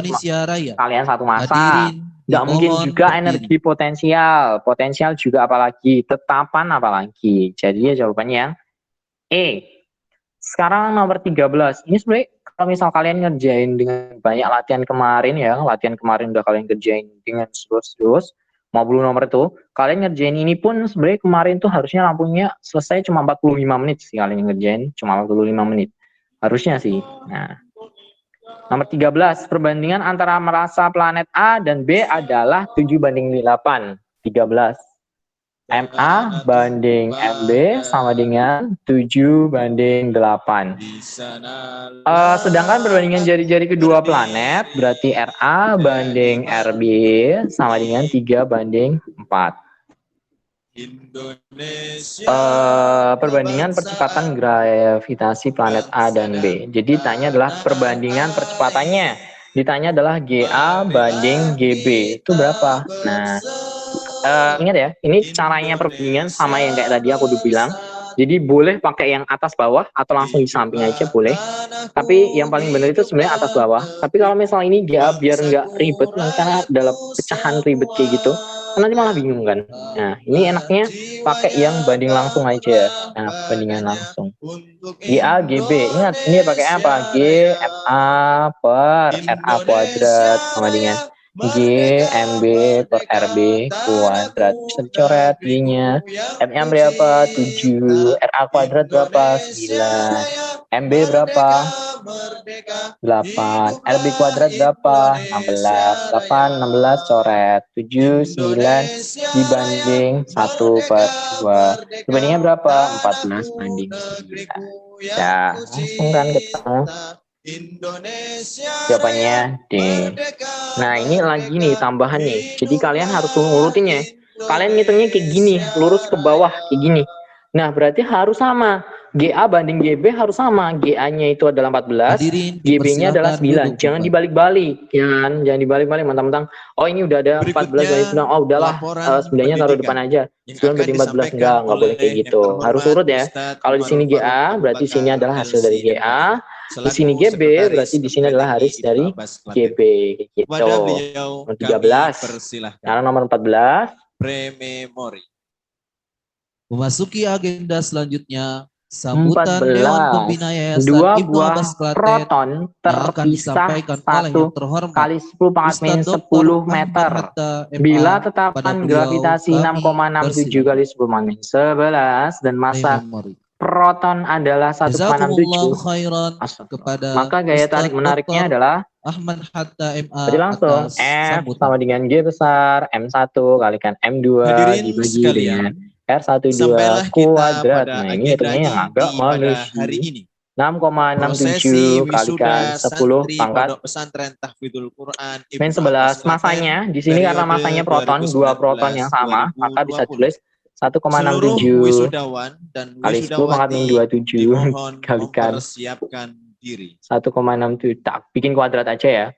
kalian satu massa. Nggak mungkin juga energi potensial juga apalagi, tetapan apalagi. Jadi ya jawabannya yang E. Sekarang nomor 13. Ini sebenarnya kalau misal kalian ngerjain dengan banyak latihan kemarin ya, latihan kemarin udah kalian kerjain dengan terus 50 nomor itu, kalian ngerjain ini pun sebenarnya kemarin tuh harusnya lampunya selesai cuma 45 menit sih kalian ngerjain, cuma 45 menit. Harusnya sih. Nah, nomor 13, perbandingan antara massa planet A dan B adalah 7:8. 13. MA banding MB sama dengan 7:8. Sedangkan perbandingan jari-jari kedua planet berarti RA banding RB sama dengan 3:4. Perbandingan percepatan gravitasi planet A dan B. Jadi ditanya adalah perbandingan percepatannya. Ditanya adalah GA banding GB. Itu berapa? Nah, ingat ya, ini caranya perbandingan sama yang kayak tadi aku udah bilang. Jadi boleh pakai yang atas bawah atau langsung di samping aja boleh. Tapi yang paling benar itu sebenarnya atas bawah. Tapi kalau misalnya ini GA biar nggak ribet, karena dalam pecahan ribet kayak gitu, nanti malah bingung kan. Nah, ini enaknya pakai yang banding langsung aja. Nah, bandingan langsung. GA GB. Ingat, ini pakai apa? G FA per RA kuadrat sama dengan G MB per RB kuadrat. Bisa dicoret G-nya. M-nya berapa? 7. RA kuadrat berapa? 9. MB berapa? 8. RB kuadrat berapa? 16. 8, 16 coret. 7, 9 dibanding 1/2. Dibandingnya berapa? 14 banding 9. Ya, langsung kan ketemu. Jawabannya D. Nah, ini lagi nih tambahan nih. Jadi kalian harus ngurutin ya. Kalian ngitungnya kayak gini, lurus ke bawah kayak gini. Nah, berarti harus sama. GA banding GB harus sama. GA-nya itu adalah 14, GB-nya adalah 9. Jangan dibalik-balik, ya kan? Jangan dibalik-balik mentang-mentang oh ini udah ada 14 banding 9. Oh, udahlah, 9-nya taruh depan aja. 9 banding 14 enggak boleh kayak gitu. Harus urut ya. Kalau di sini GA, berarti sini adalah hasil dari GA. Di sini GB, berarti di sini adalah hasil dari GB gitu. Nomor 13. Sekarang nomor 14. Prememori. Memasuki agenda selanjutnya, sambutan 14. Dewan Pembina Yayasan Dua Ibnu buah Abbas Klaten proton terpisah 1 kali 10 pangkat min 10 meter bila tetapan gravitasi 6,67 kali 10 pangkat min 11 dan massa proton adalah 1,67, Jazakumullah khairan kepada maka gaya tarik Ustadz menariknya Dr. adalah Ahmad Hatta MA berarti langsung atas F sambutan. sama dengan G besar M1 kalikan M2 Hadirin dibagi sekalian, dengan R12 sampailah kita kuadrat. pada Nah ini hitungnya yang agendanya agak di pada manis. hari ini. 6,67 Prosesi kalikan wisuda 10 santri pangkat Pondok Pesantren Tahfidzul Quran min Ibnu Abbas 11. Masanya Klaten, di sini karena masanya periode proton, dua proton yang sama, maka bisa 2019-2020. tulis Seluruh 1,67 wisudawan dan kali 10 pangkat min wisudawati 27 dimohon kalikan mempersiapkan diri. 1,67. Tak, bikin kuadrat aja ya.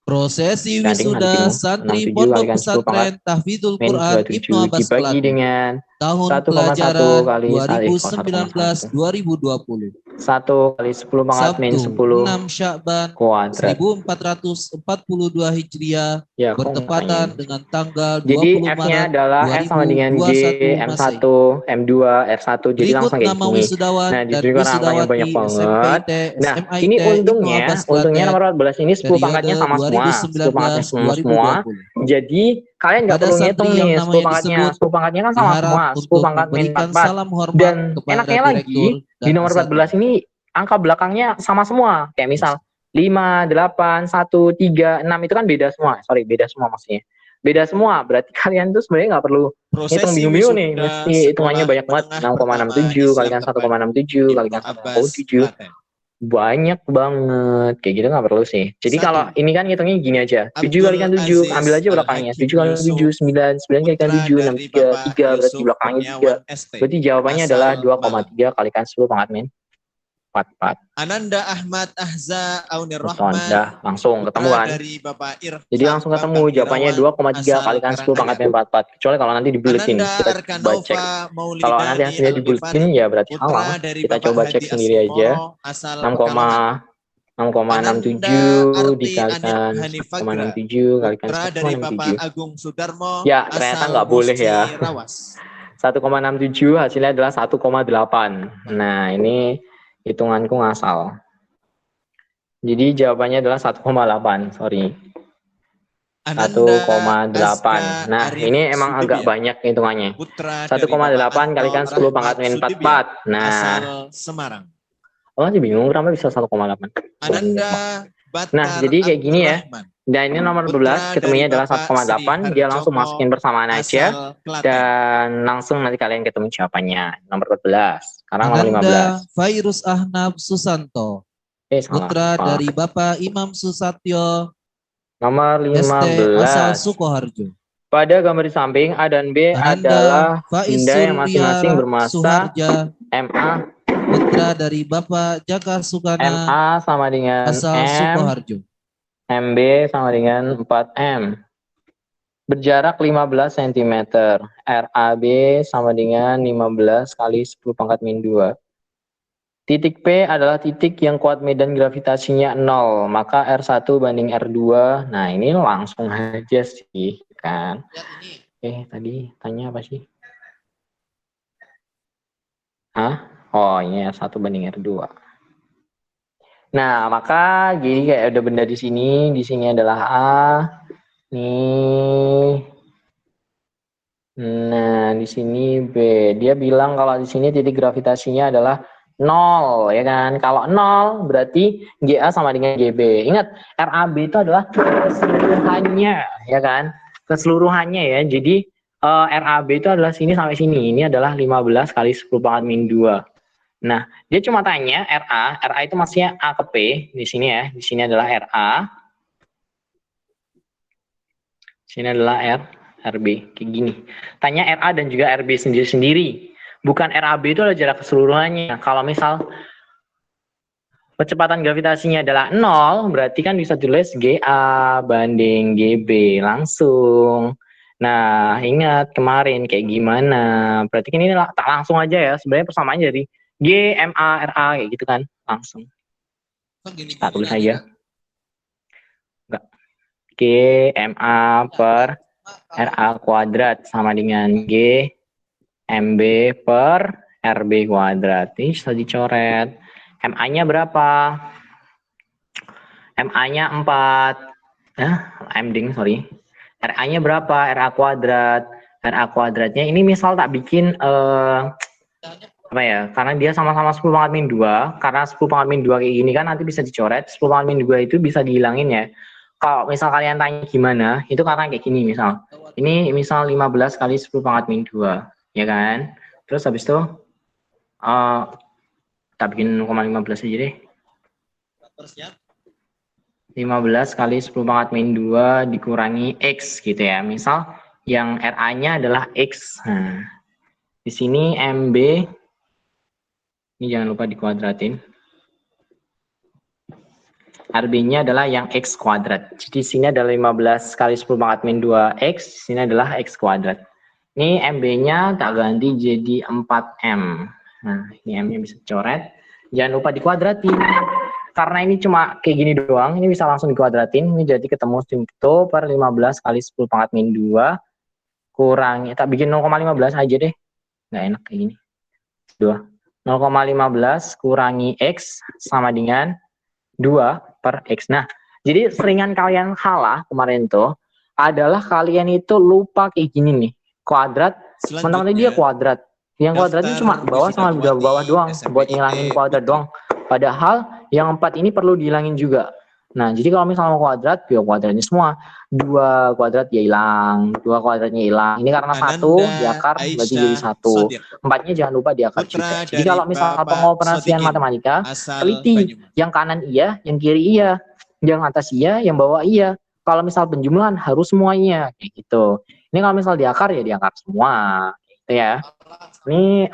Prosesi Gandeng nanti wisuda bingung. santri 67 Pondok kalikan 10 pangkat Pesantren Tahfidzul min Quran Ibnu 27 Abbas dibagi Klaten dengan tahun 1,1 pelajaran kali 2019-2020. 1 kali 10 pangkat min Sabtu 10 6 Sya'ban kuadrat. 1442 Hijriah Ya, kok bertepatan tanya. dengan tanggal 20 Jadi F-nya Maret adalah F sama dengan G, 2021 M1, Masehi. M2, R1. Jadi Berikut langsung kayak nama gini. wisudawan Nah, di dan sini karena angkanya wisudawati banyak banget. SMPT, Nah, SMIT, ini Ibnu Abbas untungnya Klaten nomor 14 ini 10 pangkatnya periode sama semua. 10 pangkatnya sama semua. 2019-2020. Jadi, kalian nggak Pada perlu santri ngitung yang nih 10 namanya pangkatnya. disebut 10 pangkatnya kan sama diharap semua. 10 untuk pangkat min memberikan 44. salam hormat Dan kepada enaknya direktur lagi, dan di nomor 14 asatidz. ini angka belakangnya sama semua. Kayak misal 5, 8, 1, 3, 6 itu kan beda semua. Sorry, beda semua maksudnya. Beda semua, berarti kalian tuh sebenarnya nggak perlu hitung Prosesi bingung-bingung nih. wisuda Mesti hitungannya Sekolah banyak banget. Menengah 6,67 Pertama kalikan Islam Terpadu 1,67 Ibnu kalikan Abbas 1,7. Klaten. Banyak banget. Kayak gitu nggak perlu sih. Jadi 1. kalau ini kan hitungnya gini aja. 7 Abdul kalikan 7, Aziz ambil aja belakangnya. 7 Al-Hakim kali 7, Yusuf, 9. 9 kalikan putra 7, 6, dari 3. Bapak 3 berarti Yusuf belakangnya 3. Kurniawan ST, Berarti jawabannya adalah asal Malang. 2,3 kalikan 10 pangkat min 44. Ananda Ahmad Ahza Aunir Betul, Rahman, dah langsung ketemu putra kan. dari Bapak Irfan Jadi langsung ketemu Bambang jawabannya Irawan, 2,3 asal kalikan 10 pangkat Karanganyar. min 44. Kecuali kalau nanti dibuletin. Ananda Kita coba cek. Arkanova Kalau nanti Maulidani hasilnya dibuletin Al-Ghifari, ya berarti putra salah. dari Kita Bapak coba cek Hadi sendiri aja. Asmoro, asal 6, Pekalongan. 6,67 Ananda Arti Anip dikalikan Hanifagra, 1,67 kalikan putra dari Bapak 1,67. Agung Sudarmo, Ya, ternyata asal nggak boleh ya. Muscirawas. 1,67 hasilnya adalah 1,8. Nah, ini hitunganku ngasal. Jadi jawabannya adalah 1,8. Sorry. Ananda 1,8. Nah, Arif ini emang agak Sudibyo, banyak hitungannya. putra dari 1,8 Bapak kalikan Anto 10 pangkat Rahmat min Sudibyo, 44. Nah, asal Semarang. oh masih bingung kenapa bisa 1,8. Ananda Batar Nah, jadi kayak gini ya. Abdurrahman, Dan ini nomor putra 12, ketemunya dari adalah Bapak 1,8. Dia langsung Sri masukin bersamaan aja. asal Klaten. Dan langsung nanti kalian ketemu jawabannya. Nomor 14. Sekarang nomor Ananda 15. Fairuz Ahnab Susanto, Salah. putra dari Bapak Imam Susatyo Nomor ST asal 15. Sukoharjo. Pada gambar di samping A dan B adalah Ananda Faiz benda yang masing-masing Suryara bermassa Suharja, MA. putra dari Bapak Jaka Sukana MA sama dengan asal M. Sukoharjo. MB sama dengan 4M. Berjarak 15 cm. RAB sama dengan 15 kali 10 pangkat min 2. Titik P adalah titik yang kuat medan gravitasinya 0. Maka R1 banding R2. Nah, ini langsung aja sih, kan. Tadi tanya apa sih? Hah? Oh, ini R1 banding R2. Nah, maka jadi kayak ada benda di sini adalah A. Nih. Nah, di sini B. Dia bilang kalau di sini titik gravitasinya adalah 0, ya kan? Kalau 0 berarti GA sama dengan GB. Ingat, RAB itu adalah keseluruhannya, ya kan? Keseluruhannya ya. Jadi RAB itu adalah sini sampai sini. Ini adalah 15 kali 10 pangkat min 2. Nah, dia cuma tanya RA itu maksudnya A ke P di sini ya. Di sini adalah RA. Di sini adalah RB kayak gini. Tanya RA dan juga RB sendiri-sendiri. Bukan RAB itu adalah jarak keseluruhannya. Kalau misal kecepatan gravitasinya adalah 0, berarti kan bisa tulis GA banding GB langsung. Nah, ingat kemarin kayak gimana? Berarti kan ini tak langsung aja ya. Sebenarnya persamaannya dari G, MA, RA kayak gitu kan. Langsung. Kita tulis aja. Enggak. G, MA per RA kuadrat sama dengan G, MB per RB kuadrat. Ini bisa dicoret. MA-nya berapa? MA-nya 4. Sorry. RA-nya berapa? RA kuadrat. RA kuadratnya ini misal tak bikin apa ya, karena dia sama-sama 10 pangkat min 2, karena 10 pangkat min 2 kayak gini kan nanti bisa dicoret, 10 pangkat min 2 itu bisa dihilangin ya. Kalau misal kalian tanya gimana, itu karena kayak gini misal. Ini misal 15 kali 10 pangkat min 2, ya kan? Terus habis itu, kita bikin 0,15 aja deh. 15 kali 10 pangkat min 2 dikurangi X gitu ya. Misal yang RA-nya adalah X. Nah, di sini MB, ini jangan lupa dikuadratin. RB-nya adalah yang X kuadrat. Jadi sini adalah 15 kali 10 pangkat min 2X, sini adalah X kuadrat. Ini MB-nya tak ganti jadi 4M. Nah, ini M-nya bisa dicoret. Jangan lupa dikuadratin. Karena ini cuma kayak gini doang, ini bisa langsung dikuadratin. Ini jadi ketemu itu per 15 kali 10 pangkat min 2 kurangi, tak bikin 0,15 aja deh. Nggak enak kayak gini. 2. 0,15 kurangi X sama dengan 2 per X. Nah, jadi seringan kalian kalah kemarin tuh adalah kalian itu lupa kayak gini nih. Kuadrat, mentang-mentang dia kuadrat. Yang kuadrat itu cuma bawah sama bawah doang, buat ngilangin kuadrat doang. Padahal yang 4 ini perlu dihilangin juga. Nah, jadi kalau misalnya mau kuadrat, ya kuadratnya semua. 2 kuadrat ya hilang, 2 kuadratnya hilang. Ini karena 1 diakar berarti jadi 1. 4-nya jangan lupa diakar juga. Jadi kalau misalnya pengoperasian matematika, teliti yang kanan iya, yang kiri iya, yang atas iya, yang bawah iya. Kalau misal penjumlahan harus semuanya kayak gitu. Ini kalau misal diakar ya diakar semua, gitu ya. Ini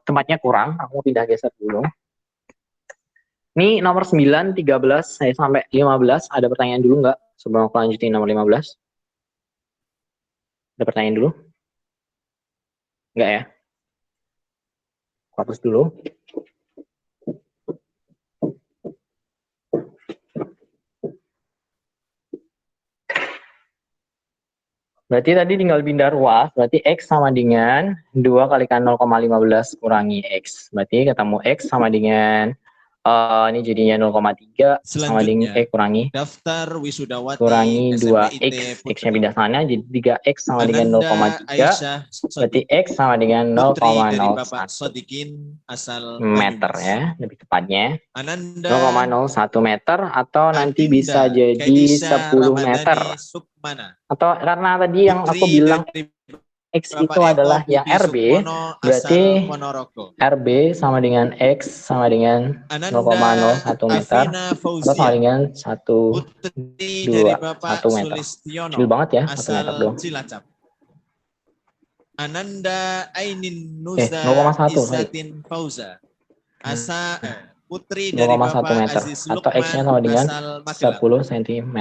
tempatnya kurang, aku pindah geser dulu. Ini nomor 9, 13, saya sampai 15. Ada pertanyaan dulu nggak sebelum aku lanjutin nomor 15? Ada pertanyaan dulu? Nggak ya? Aku hapus dulu. Berarti tadi tinggal pindah ruas, berarti X sama dengan 2 kalikan 0,15 kurangi X. Berarti ketemu X sama dengan ini jadinya 0,3 sama dengan kurangi daftar wisudawati kurangi 2x, x-nya pindah sana jadi 3x sama dengan 0,3, berarti x sama dengan 0,01 meter ya, lebih tepatnya 0,01 meter atau nanti bisa jadi 10 meter. Atau karena tadi yang aku bilang X itu adalah yang RB, berarti RB sama dengan X sama dengan 0,01 meter atau sama dengan 1 meter. Kecil banget ya, 1 meter doang. Ananda Ainin Nuza 0,1 Izzatin Fauza Asa putri 0,1 dari Bapak meter Aziz atau X-nya sama dengan 10 cm.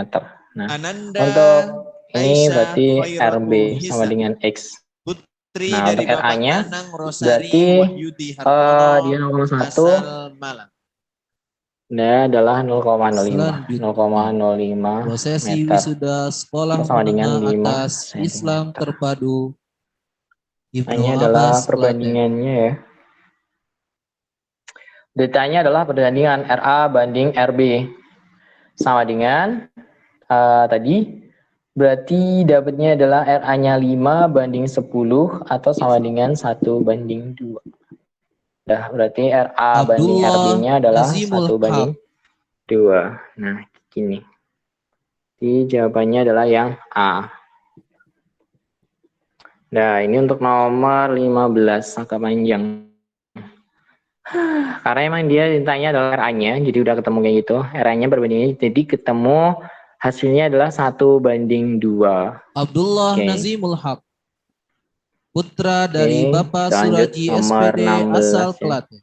Nah, Ananda untuk ini berarti Aisyah RB sama dengan X. putri Nah, dari untuk Bapak RA-nya Nanang Rosari berarti Wahyudi Hartono dia 0,1. asal Malang. Nah, adalah 0,05 Selanjutnya, prosesi meter. wisuda sekolah Sama dengan menengah 5 atas cm. Islam terpadu Ibnu Ini adalah Abbas Klaten. perbandingannya ya. Datanya adalah perbandingan RA banding RB. Sama dengan tadi, berarti dapatnya adalah RA-nya 5 banding 10 atau sama dengan 1 banding 2. Nah, berarti RA banding RB-nya adalah 1 banding 2. Nah, gini. Jadi jawabannya adalah yang A. Nah, ini untuk nomor 15, agak panjang. Karena emang dia ditanya adalah RA-nya, jadi udah ketemu kayak gitu. RA-nya berbanding, jadi ketemu hasilnya adalah 1 banding 2. Abdullah Nazimul Haq, putra dari Bapak Suraji SPD asal Klaten.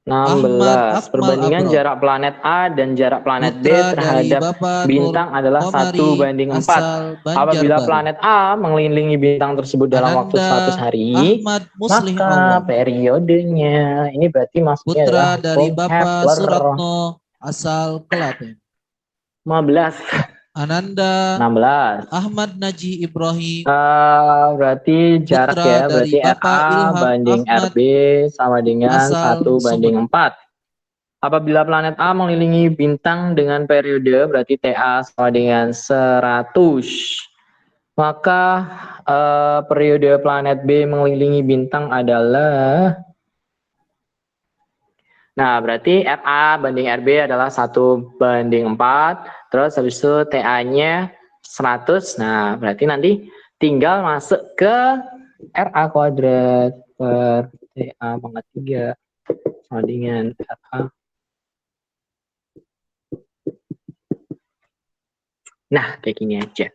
16. Perbandingan jarak planet A dan jarak planet B terhadap bintang adalah 1 banding 4. Apabila planet A mengelilingi bintang tersebut dalam waktu 100 hari, maka periodenya, ini berarti maksudnya putra adalah dari Bapak Kepler. Suratno asal Klaten. 15. Ananda 16. Ahmad Naji Ibrahim, berarti jarak putra ya, dari berarti Bapak RA Ilham banding Ahmad RB sama dengan 1 banding 4. Apabila planet A mengelilingi bintang dengan periode, berarti TA sama dengan 100. Maka periode planet B mengelilingi bintang adalah, nah berarti RA banding RB adalah 1/4, terus habis itu TA-nya 100, nah berarti nanti tinggal masuk ke RA kuadrat per TA pangkat 3 sama dengan RA. Nah kayak gini aja.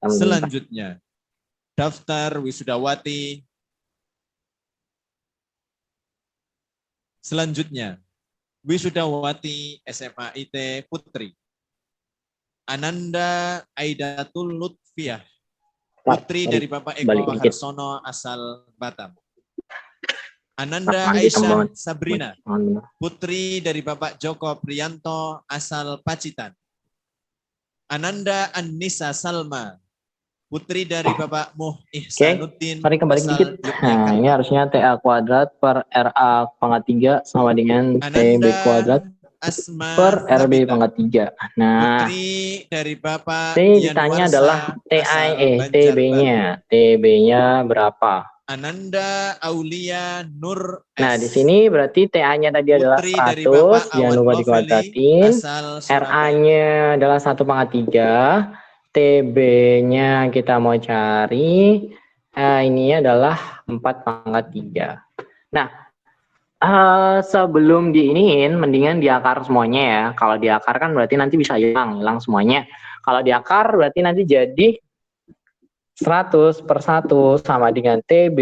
Selanjutnya, daftar wisudawati. Selanjutnya, wisudawati SMA IT Putri. Ananda Aidatul Lutfiah. Putri dari Bapak Eko Harsono asal Batam. Ananda Aisyah Sabrina. Putri dari Bapak Joko Priyanto asal Pacitan. Ananda Annisa Salma. Putri dari Bapak Muh Ihsanuddin. Mari kembali dikit. Nah, ini harusnya TA kuadrat per RA pangkat 3 sama dengan TB kuadrat per RB pangkat 3. Nah, Putri dari Bapak ini ditanya adalah TB-nya. TB-nya berapa? Ananda Aulia Nur S. Nah, di sini berarti TA-nya tadi adalah 100, jangan lupa dikuadratin. RA-nya adalah 1/3. TB-nya kita mau cari, ini adalah 4/3. Nah, sebelum diiniin, mendingan diakar semuanya ya. Kalau diakar kan berarti nanti bisa hilang semuanya. Kalau diakar berarti nanti jadi 100/1 sama dengan TB.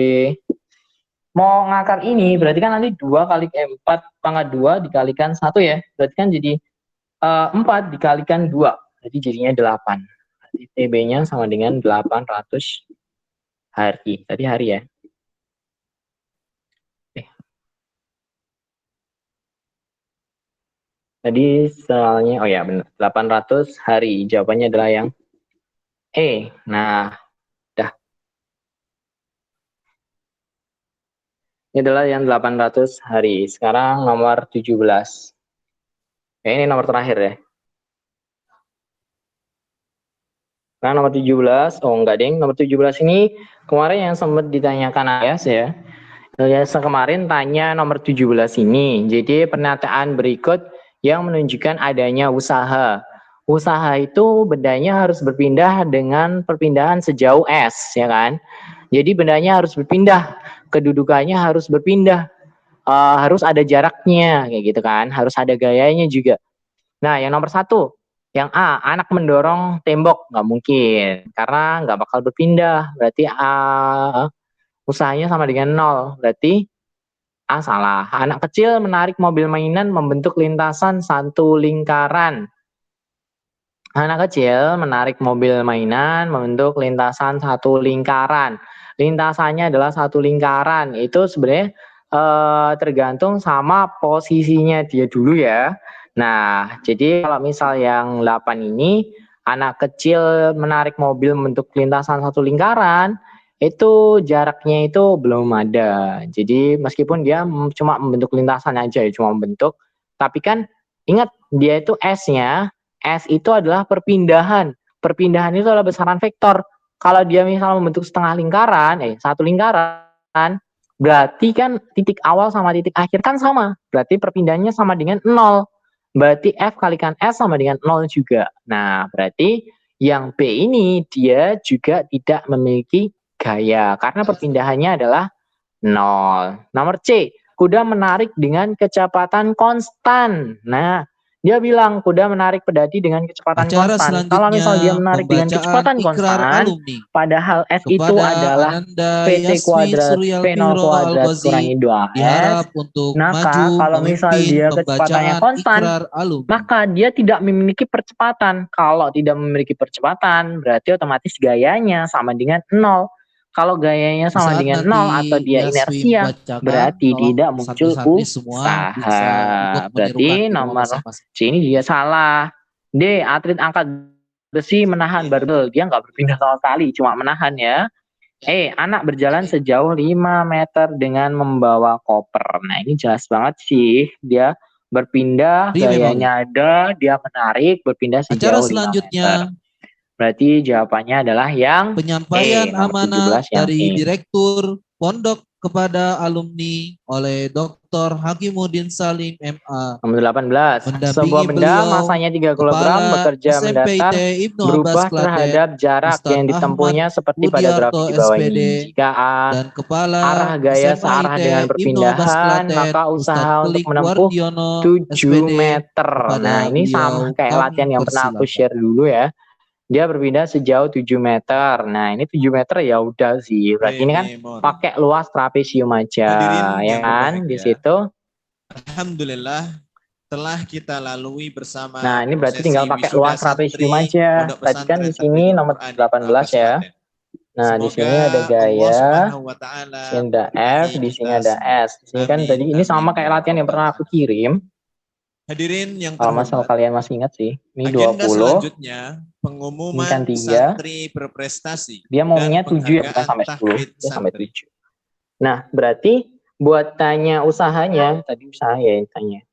Mau ngakar ini berarti kan nanti 2 kali 4/2 dikalikan 1 ya. Berarti kan jadi 4 dikalikan 2. Jadi jadinya 8. Jadi TB-nya sama dengan 800 hari. Tadi hari ya. Tadi soalnya, oh ya benar, 800 hari. Jawabannya adalah yang E. Nah, dah. Ini adalah yang 800 hari. Sekarang nomor 17. Ini nomor terakhir ya. Nah, nomor 17, oh enggak deng, nomor 17 ini kemarin yang sempat ditanyakan Ayas ya. Ayas kemarin tanya nomor 17 ini. Jadi pernyataan berikut yang menunjukkan adanya usaha. Usaha itu bendanya harus berpindah dengan perpindahan sejauh S, ya kan? Jadi bendanya harus berpindah, kedudukannya harus berpindah, harus ada jaraknya, kayak gitu kan? Harus ada gayanya juga. Nah, yang nomor 1. Yang A, anak mendorong tembok, nggak mungkin. Karena nggak bakal berpindah. Berarti A, usahanya sama dengan 0. Berarti A salah. Anak kecil menarik mobil mainan membentuk lintasan satu lingkaran. Anak kecil menarik mobil mainan membentuk lintasan satu lingkaran. Lintasannya adalah satu lingkaran. Itu sebenarnya tergantung sama posisinya dia dulu ya. Nah, jadi kalau misal yang 8 ini, anak kecil menarik mobil membentuk lintasan satu lingkaran, itu jaraknya itu belum ada. Jadi meskipun dia cuma membentuk lintasan aja ya, cuma membentuk, tapi kan ingat dia itu S-nya, S itu adalah perpindahan. Perpindahan itu adalah besaran vektor. Kalau dia misalnya membentuk setengah lingkaran, satu lingkaran, berarti kan titik awal sama titik akhir kan sama. Berarti perpindahannya sama dengan 0. Berarti F kalikan S sama dengan 0 juga. Nah, berarti yang B ini dia juga tidak memiliki gaya. Karena perpindahannya adalah 0. Nomor C, kuda menarik dengan kecepatan konstan. Nah, dia bilang kuda menarik pedati dengan kecepatan konstan. Kalau misal dia menarik dengan kecepatan konstan, padahal S itu adalah PT kuadrat V0 kuadrat kurangi 2S. Maka kalau misal dia kecepatannya konstan, maka dia tidak memiliki percepatan. Kalau tidak memiliki percepatan, berarti otomatis gayanya sama dengan 0. Kalau gayanya sama dengan 0 atau dia inersia, berarti tidak muncul usaha. Berarti nomor C ini dia salah. D, atlet angkat besi menahan barbel. Dia nggak berpindah sama sekali, cuma menahan ya. E, anak berjalan sejauh 5 meter dengan membawa koper. Nah, ini jelas banget sih. Dia berpindah, gayanya ada, dia menarik, berpindah sejauh 5 meter. Berarti jawabannya adalah yang Penyampaian nomor amanah 17 yang dari E. Direktur Pondok kepada alumni oleh Dr. Hakimuddin Salim MA. Nomor 18. Mendampingi Sebuah benda beliau, masanya 3 kg Kepala bekerja SMPIT mendatar Ibnu berubah Abbas Klaten, terhadap jarak Ustadz yang ditempuhnya Ahmad seperti pada grafik Budiarto di bawah SPD, ini. Jika A dan Kepala arah gaya searah SMPIT dengan Ibnu Abbas perpindahan, Klaten, maka Ustadz usaha untuk Telik menempuh Wardiono 7 SPD. meter. Nah, Kepada ini sama beliau kayak kami latihan yang pernah aku persilakan. share dulu ya. Dia berpindah sejauh 7 meter. Nah, ini 7 meter ya udah sih. Berarti ini kan pakai luas trapesium aja, Hadirin ya yang kan? Di berbahagia. situ. Alhamdulillah telah kita lalui bersama. Nah, ini berarti prosesi tinggal pakai wisuda luas trapesium santri aja. Pondok Tadi kan di Pesantren sini Tatbikul nomor Quran 18 ya. Klaten. Nah, di Semoga sini ada Allah gaya, Subhanahu wa taala di sini ada F, memberkahi di sini kita ada semua. S. Di sini kan tadi ini sama kayak ya latihan yang rabbal pernah aku alamin. kirim. Hadirin yang Kalau masalah terhormat, kalian masih ingat sih. Ini agenda 20. selanjutnya Ini pengumuman kan 3. santri berprestasi Dia dan maunya 7 ya, bukan penghargaan sampai 10. tahfidz Dia sampai santri. 7. Nah, berarti buat tanya usahanya, tadi usaha ya yang tanya.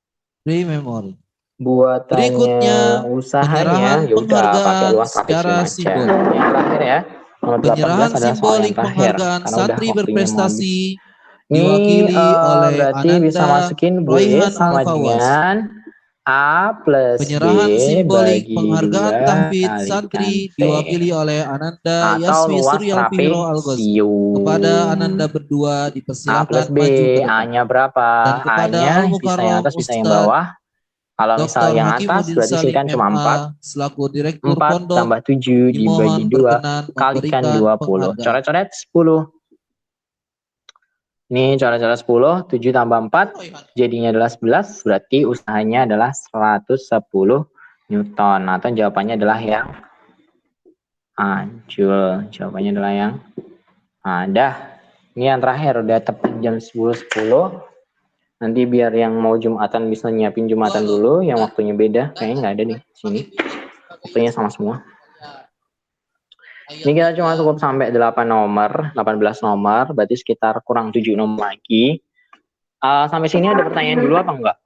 Pre-memory. Buat Berikutnya, tanya usahanya, penyerahan ya udah pakai penghargaan luas trapesium secara aja. simbolik. Yang terakhir ya, nomor 18 Penyerahan adalah soal yang simbolik terakhir. penghargaan Karena udah santri waktunya mau habis. berprestasi Ini diwakili oleh berarti bisa Ananda masukin B Royhan sama Al-Fawas. dengan A plus B Penyerahan simbolik bagi penghargaan 2 tahfidz kalikan santri T. diwakili oleh Ananda Atau Yaswi luas Suryal Fihro Al-Ghazi. Kepada Ananda trapesium. berdua A plus dipersilahkan B, maju ke depan. A-nya berapa? Dan kepada A-nya bisa yang Al-Mukarram atas, bisa yang Ustadz bawah. Kalau misal Dr. yang atas Hakimuddin berarti sini Salim kan cuma 4. MA selaku Direktur 4 Pondok tambah 7 dibagi dimohon 2 berkenan kalikan memberikan 20. penghargaan. Coret-coret 10. Ini coret-coret 10, 7 tambah 4 jadinya adalah 11. Berarti usahanya adalah 110 Newton. Atau jawabannya adalah yang A, Joule. Jawabannya adalah yang A. Dah. Ini yang terakhir udah tepat jam 10.10. Nanti biar yang mau Jumatan bisa nyiapin Jumatan dulu, yang waktunya beda. Kayaknya nggak ada nih sini. Waktunya sama semua. Ini kita cuma cukup sampai 8 nomor, 18 nomor, berarti sekitar kurang 7 nomor lagi. Sampai sini ada pertanyaan dulu apa enggak?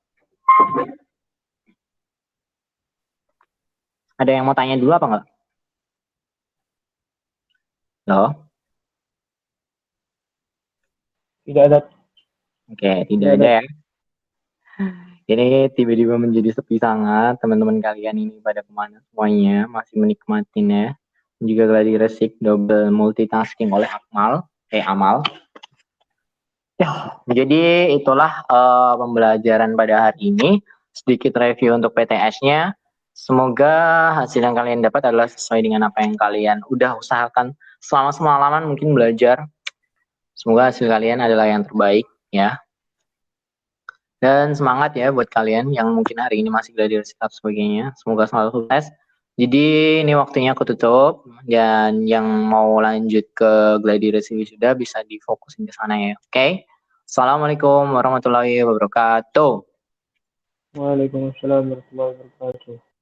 Ada yang mau tanya dulu apa enggak? Loh? Tidak ada. Oke, tidak ada ya. Ini tiba-tiba menjadi sepi sangat. Teman-teman kalian ini pada kemana semuanya? Masih menikmatin ya. Juga gladi resik double multitasking oleh Amal. Ya, jadi itulah pembelajaran pada hari ini. Sedikit review untuk PTS-nya. Semoga hasil yang kalian dapat adalah sesuai dengan apa yang kalian udah usahakan selama semalaman mungkin belajar. Semoga hasil kalian adalah yang terbaik ya. Dan semangat ya buat kalian yang mungkin hari ini masih gladi resik dan sebagainya. Semoga selalu sukses. Jadi ini waktunya aku tutup, dan yang mau lanjut ke gladi resik sudah bisa difokusin ke sana ya. Oke. Assalamualaikum warahmatullahi wabarakatuh. Waalaikumsalam warahmatullahi wabarakatuh.